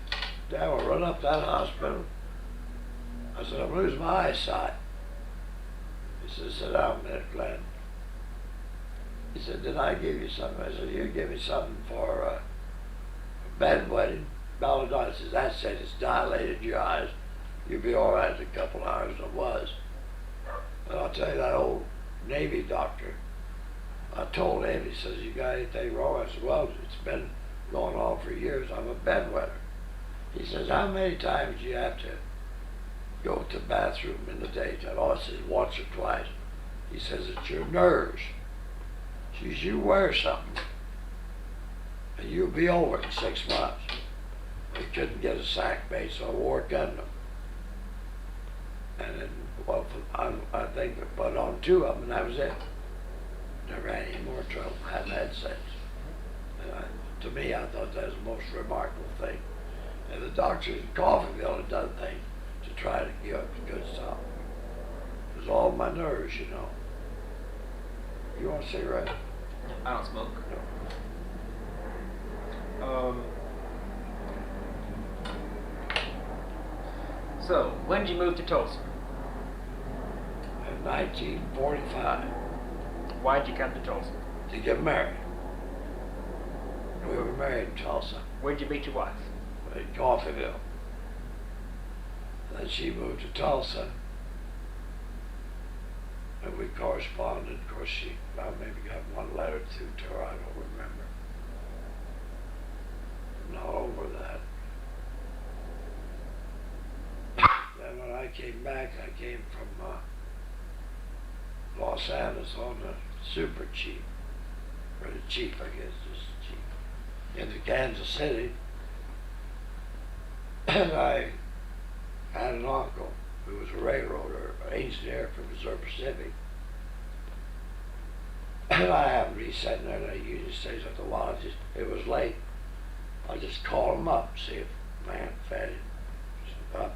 Dad will run up that hospital. I said, "I'm losing my eyesight." He said, "Sit down a minute, Glenn." He said, "Did I give you something?" I said, "You give me something for bedwetting, belladonna." He says, "That's it, it's dilated your eyes. You'll be all right in a couple hours." I was. But I'll tell you, that old Navy doctor, I told him, he says, "You got anything wrong?" I said, "Well, it's been going on for years. I'm a bedwetter." He says, "How many times do you have to go to the bathroom in the daytime?" Oh, I says, "Once or twice." He says, "It's your nerves." He says, "You wear something, and you'll be over it in 6 months." They couldn't get a sack made, so I wore a Gundam. And then, well, I think I put on 2 of them, and that was it. Never had any more trouble. I haven't had since. And to me, I thought that was the most remarkable thing. And the doctors in Coffeyville had done things to try to give up the good stuff. It was all my nerves, you know. You want a cigarette? I don't smoke. No. So, when did you move to Tulsa? In 1945, Why did you come to Tulsa? to get married. We were married in Tulsa, Where'd you meet your wife? in Coffeyville. Then she moved to Tulsa, and we corresponded. Of course, I maybe got one letter to her, I don't remember. Not over that. Then when I came back, I came from Los Angeles on the super chief, or the chief, I guess, just chief, into Kansas City. And I had an uncle who was a railroader, an engineer from Missouri Pacific. And I happened to be sitting there in the Union Station at the lodge. It was late. I just called him up, see if man fed him up.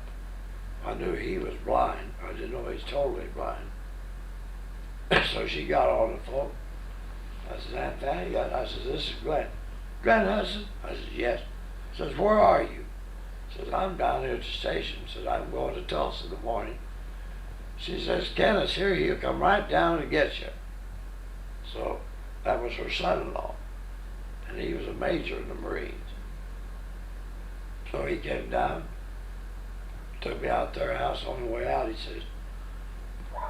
I knew he was blind. I didn't know he's totally blind. So she got on the phone. I said, "Aunt Fanny," I said, "This is Glen." "Glen Hudson?" I said, "Yes." She says, "Where are you?" She says, "I'm down here at the station." She says, "I'm going to Tulsa in the morning." She says, "Kenneth's here. He'll come right down and get you." So that was her son-in-law. And he was a major in the Marines. So he came down, took me out to their house. On the way out, he says,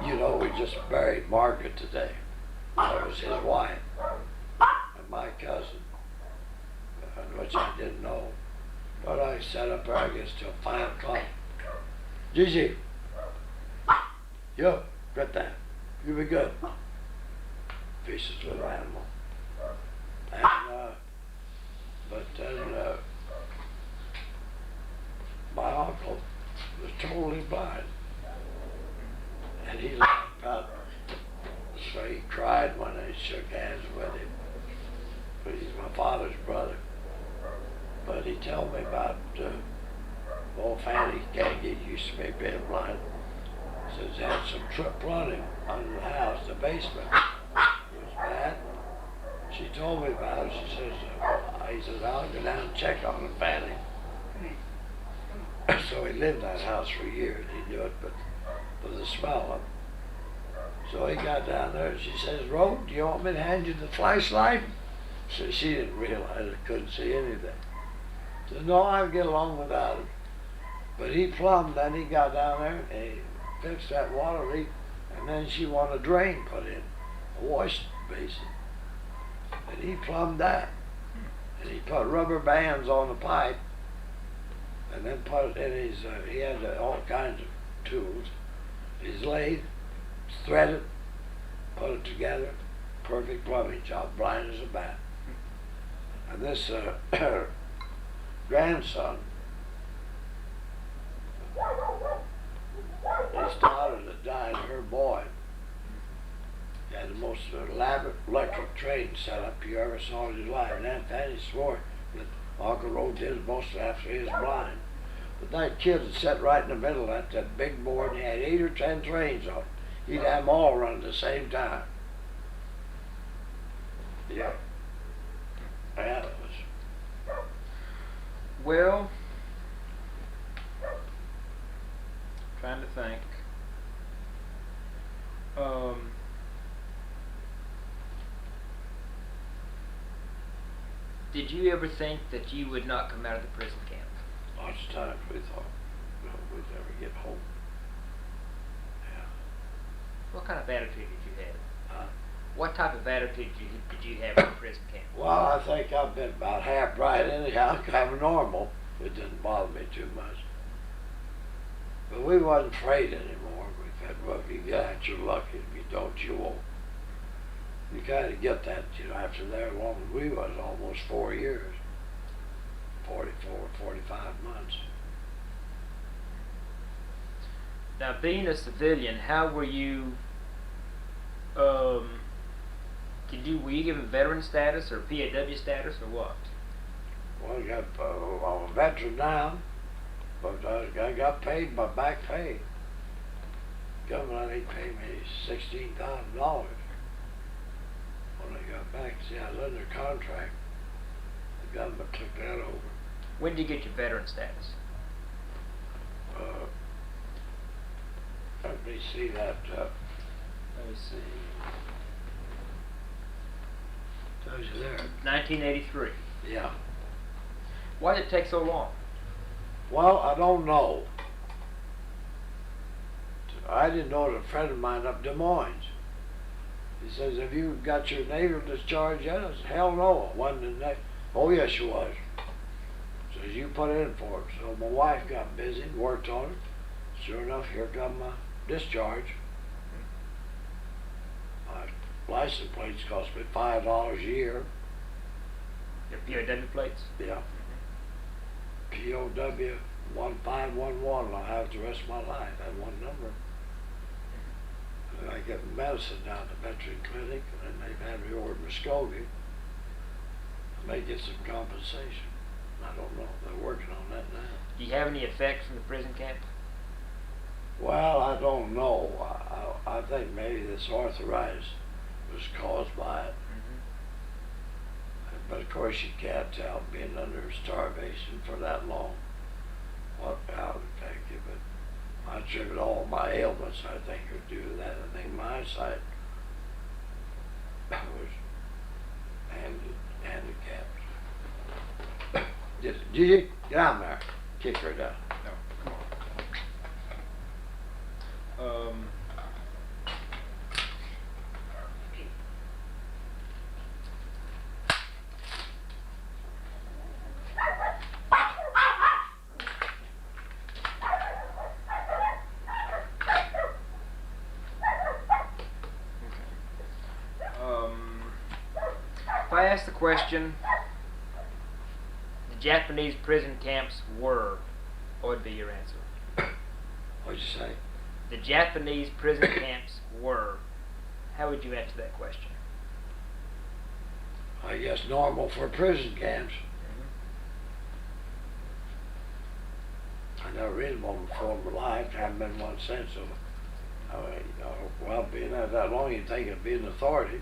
"You know, we just buried Margaret today." That was his wife and my cousin, which I didn't know. But I sat up there, I guess, till 5 o'clock. "Gigi, yo, got that. You be good." Vicious little animal. And, but then, my uncle was totally blind. And he laughed out. So he cried when I shook hands with him. But he's my father's brother. But he told me about old Fanny can't get used to me being blind. Says he had some trip running under the house, the basement. It was bad. She told me about it. She says, he says, "I'll go down and check on him, Fanny." So he lived in that house for years. He knew it, but smell of it. So he got down there and she says, "Rhoda, do you want me to hand you the flashlight?" So she didn't realize I couldn't see anything. So no, I'd get along without him. But he plumbed, then he got down there and he fixed that water leak, and then she wanted a drain put in, a wash basin. And he plumbed that. And he put rubber bands on the pipe, and then put in his, he had all kinds of tools. His lathe, thread it, put it together, perfect plumbing job, blind as a bat. And this grandson, his daughter that died, her boy, he had the most elaborate electric train set up you ever saw in his life. And Aunt Fanny swore that Uncle Rhoda did most after he was blind. But that kid had sat right in the middle of that big board, and he had 8 or 10 trains on it. He'd have them all run at the same time. Yeah. Yeah, it was. Well, trying to think. Did you ever think that you would not come out of the prison camp? Lots of times we thought, no, we'd never get home. Yeah. What kind of attitude did you have? Huh? What type of attitude did you have in the prison camp? Well, I think I've been about half right anyhow, kind of normal. It didn't bother me too much. But we wasn't afraid anymore. We said, well, if you get out, you're lucky. If you don't, you won't. You kind of get that, after there long as we was, almost 4 years. 44, 45 months. Now, being a civilian, how were you, were you given veteran status or PAW status or what? Well, I'm a veteran now, but I got paid by back pay. Government, they paid me $16,000 when I got back. See, I was under contract. The government took that over. When did you get your veteran status? Let me see that. Let me see. Tells you there. 1983. Yeah. Why did it take so long? Well, I don't know. I didn't know it. A friend of mine up Des Moines. He says, "Have you got your naval discharge yet?" I said, "Hell no, I wasn't in that." "Oh yes, you was." Says, "You put in for it." So my wife got busy and worked on it. Sure enough, here come my discharge. My license plates cost me $5 a year. Your POW plates? Yeah. POW 1511. I'll have it the rest of my life. That one number. And I get medicine down at the veteran clinic, and then they've had me over to Muskogee. I may get some compensation. I don't know. They're working on that now. Do you have any effects from the prison camp? Well, I don't know. I think maybe this arthritis was caused by it. But of course you can't tell, being under starvation for that long, how it take you. But I attribute all my ailments, I think, are due to that. I think my eyesight was handicapped. Did you get down there? Kick her down. No. Come on. If I ask the question, the Japanese prison camps were, what would be your answer? What'd you say? The Japanese prison camps were, how would you answer that question? I guess normal for prison camps. I never read one before in my life. Haven't been one since. So, well, being there that long, you'd think it'd be an authority.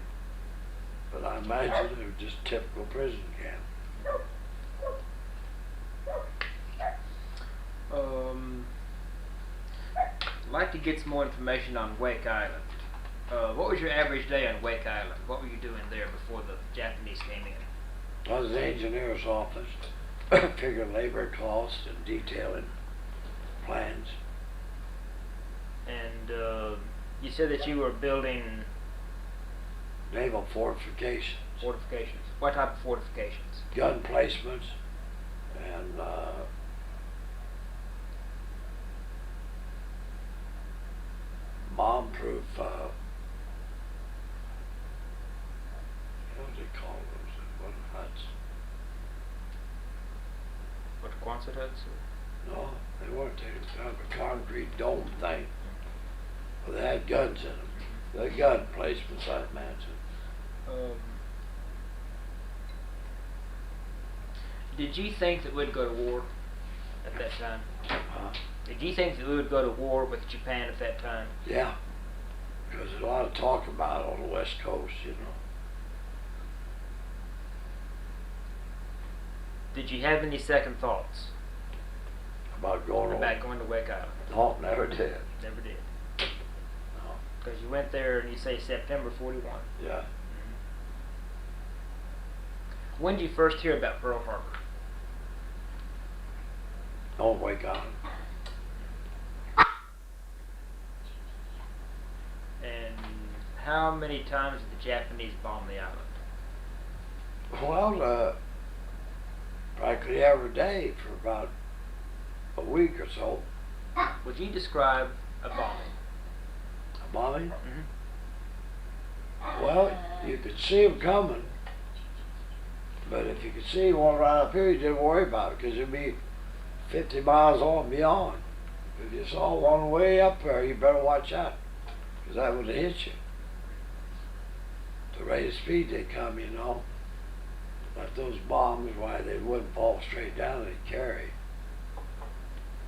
But I imagine it was just typical prison camp. like to get some more information on Wake Island. What was your average day on Wake Island? What were you doing there before the Japanese came in? I was in the engineer's office, figuring labor costs and detailing plans. And you said that you were building Naval fortifications, fortifications. What type of fortifications? gun placements, and bomb-proof, what do they call those? What huts? What, Quonset huts? No, they weren't. They was kind of a concrete dome thing. Well, they had guns in them. The gun placements, I imagine. Did you think that we'd go to war at that time? Did you think that we would go to war with Japan at that time? Yeah, because there's a lot of talk about it on the West Coast, you know. Did you have any second thoughts About going about going to Wake Island? No, never did. Never did. No. Because you went there and you say September 41. Yeah. When did you first hear about Pearl Harbor? Don't Wake Island. And how many times did the Japanese bomb the island? Well, practically every day for about a week or so. Would you describe a bombing? A bombing? Mm-hmm. Well, you could see them coming, but if you could see one right up here, you didn't worry about it because it'd be 50 miles on beyond. If you saw one way up there, you better watch out because that would have hit you. The rate of speed they come, you know. But those bombs, why they wouldn't fall straight down, they'd carry.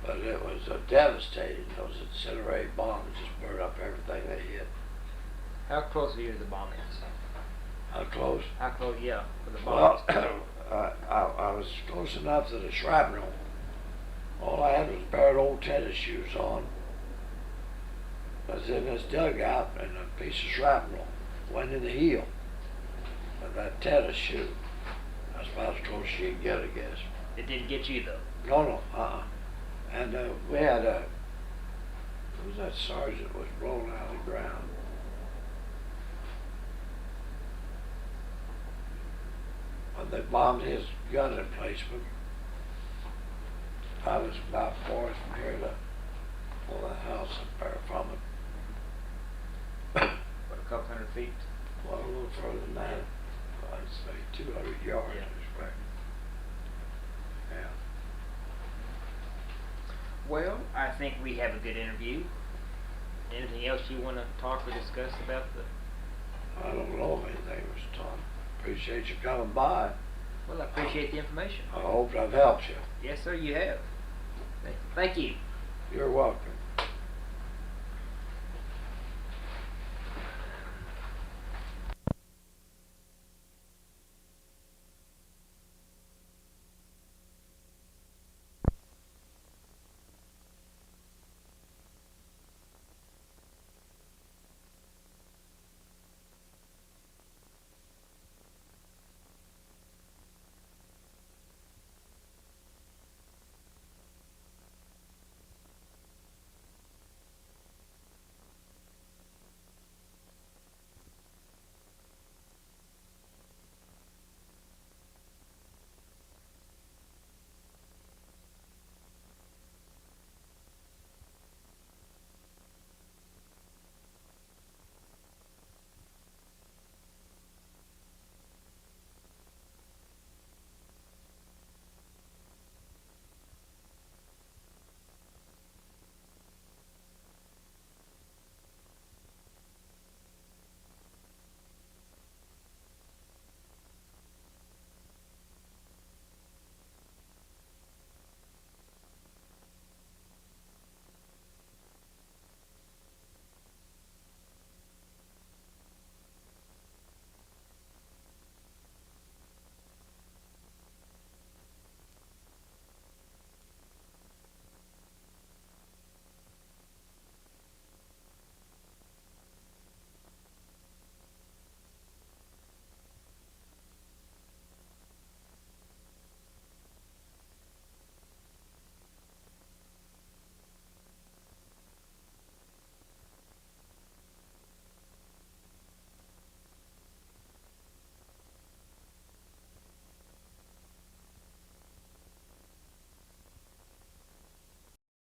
But it was devastating. Those incinerated bombs just burned up everything they hit. How close were you to the bombings? How close? How close, yeah, for the Well, bombings? I was close enough to the shrapnel. All I had was a pair of old tennis shoes on. I was in this dugout and a piece of shrapnel went in the heel of that tennis shoe. That's about as close as you can get, I guess. It didn't get you though. No. And we had who was that sergeant that was blown out of the ground? When they bombed his gun emplacement, I was about 4 from here to the house up there from it. What, a couple hundred feet? Well, a little further than that. I'd say 200 yards, Yeah. I expect. Yeah. Well, I think we have a good interview. Anything else you want to talk or discuss about the... I don't know of anything, Mr. Todd. Appreciate you coming by. Well, I appreciate the information. I hope I've helped you. Yes, sir, you have. Thank you. You're welcome.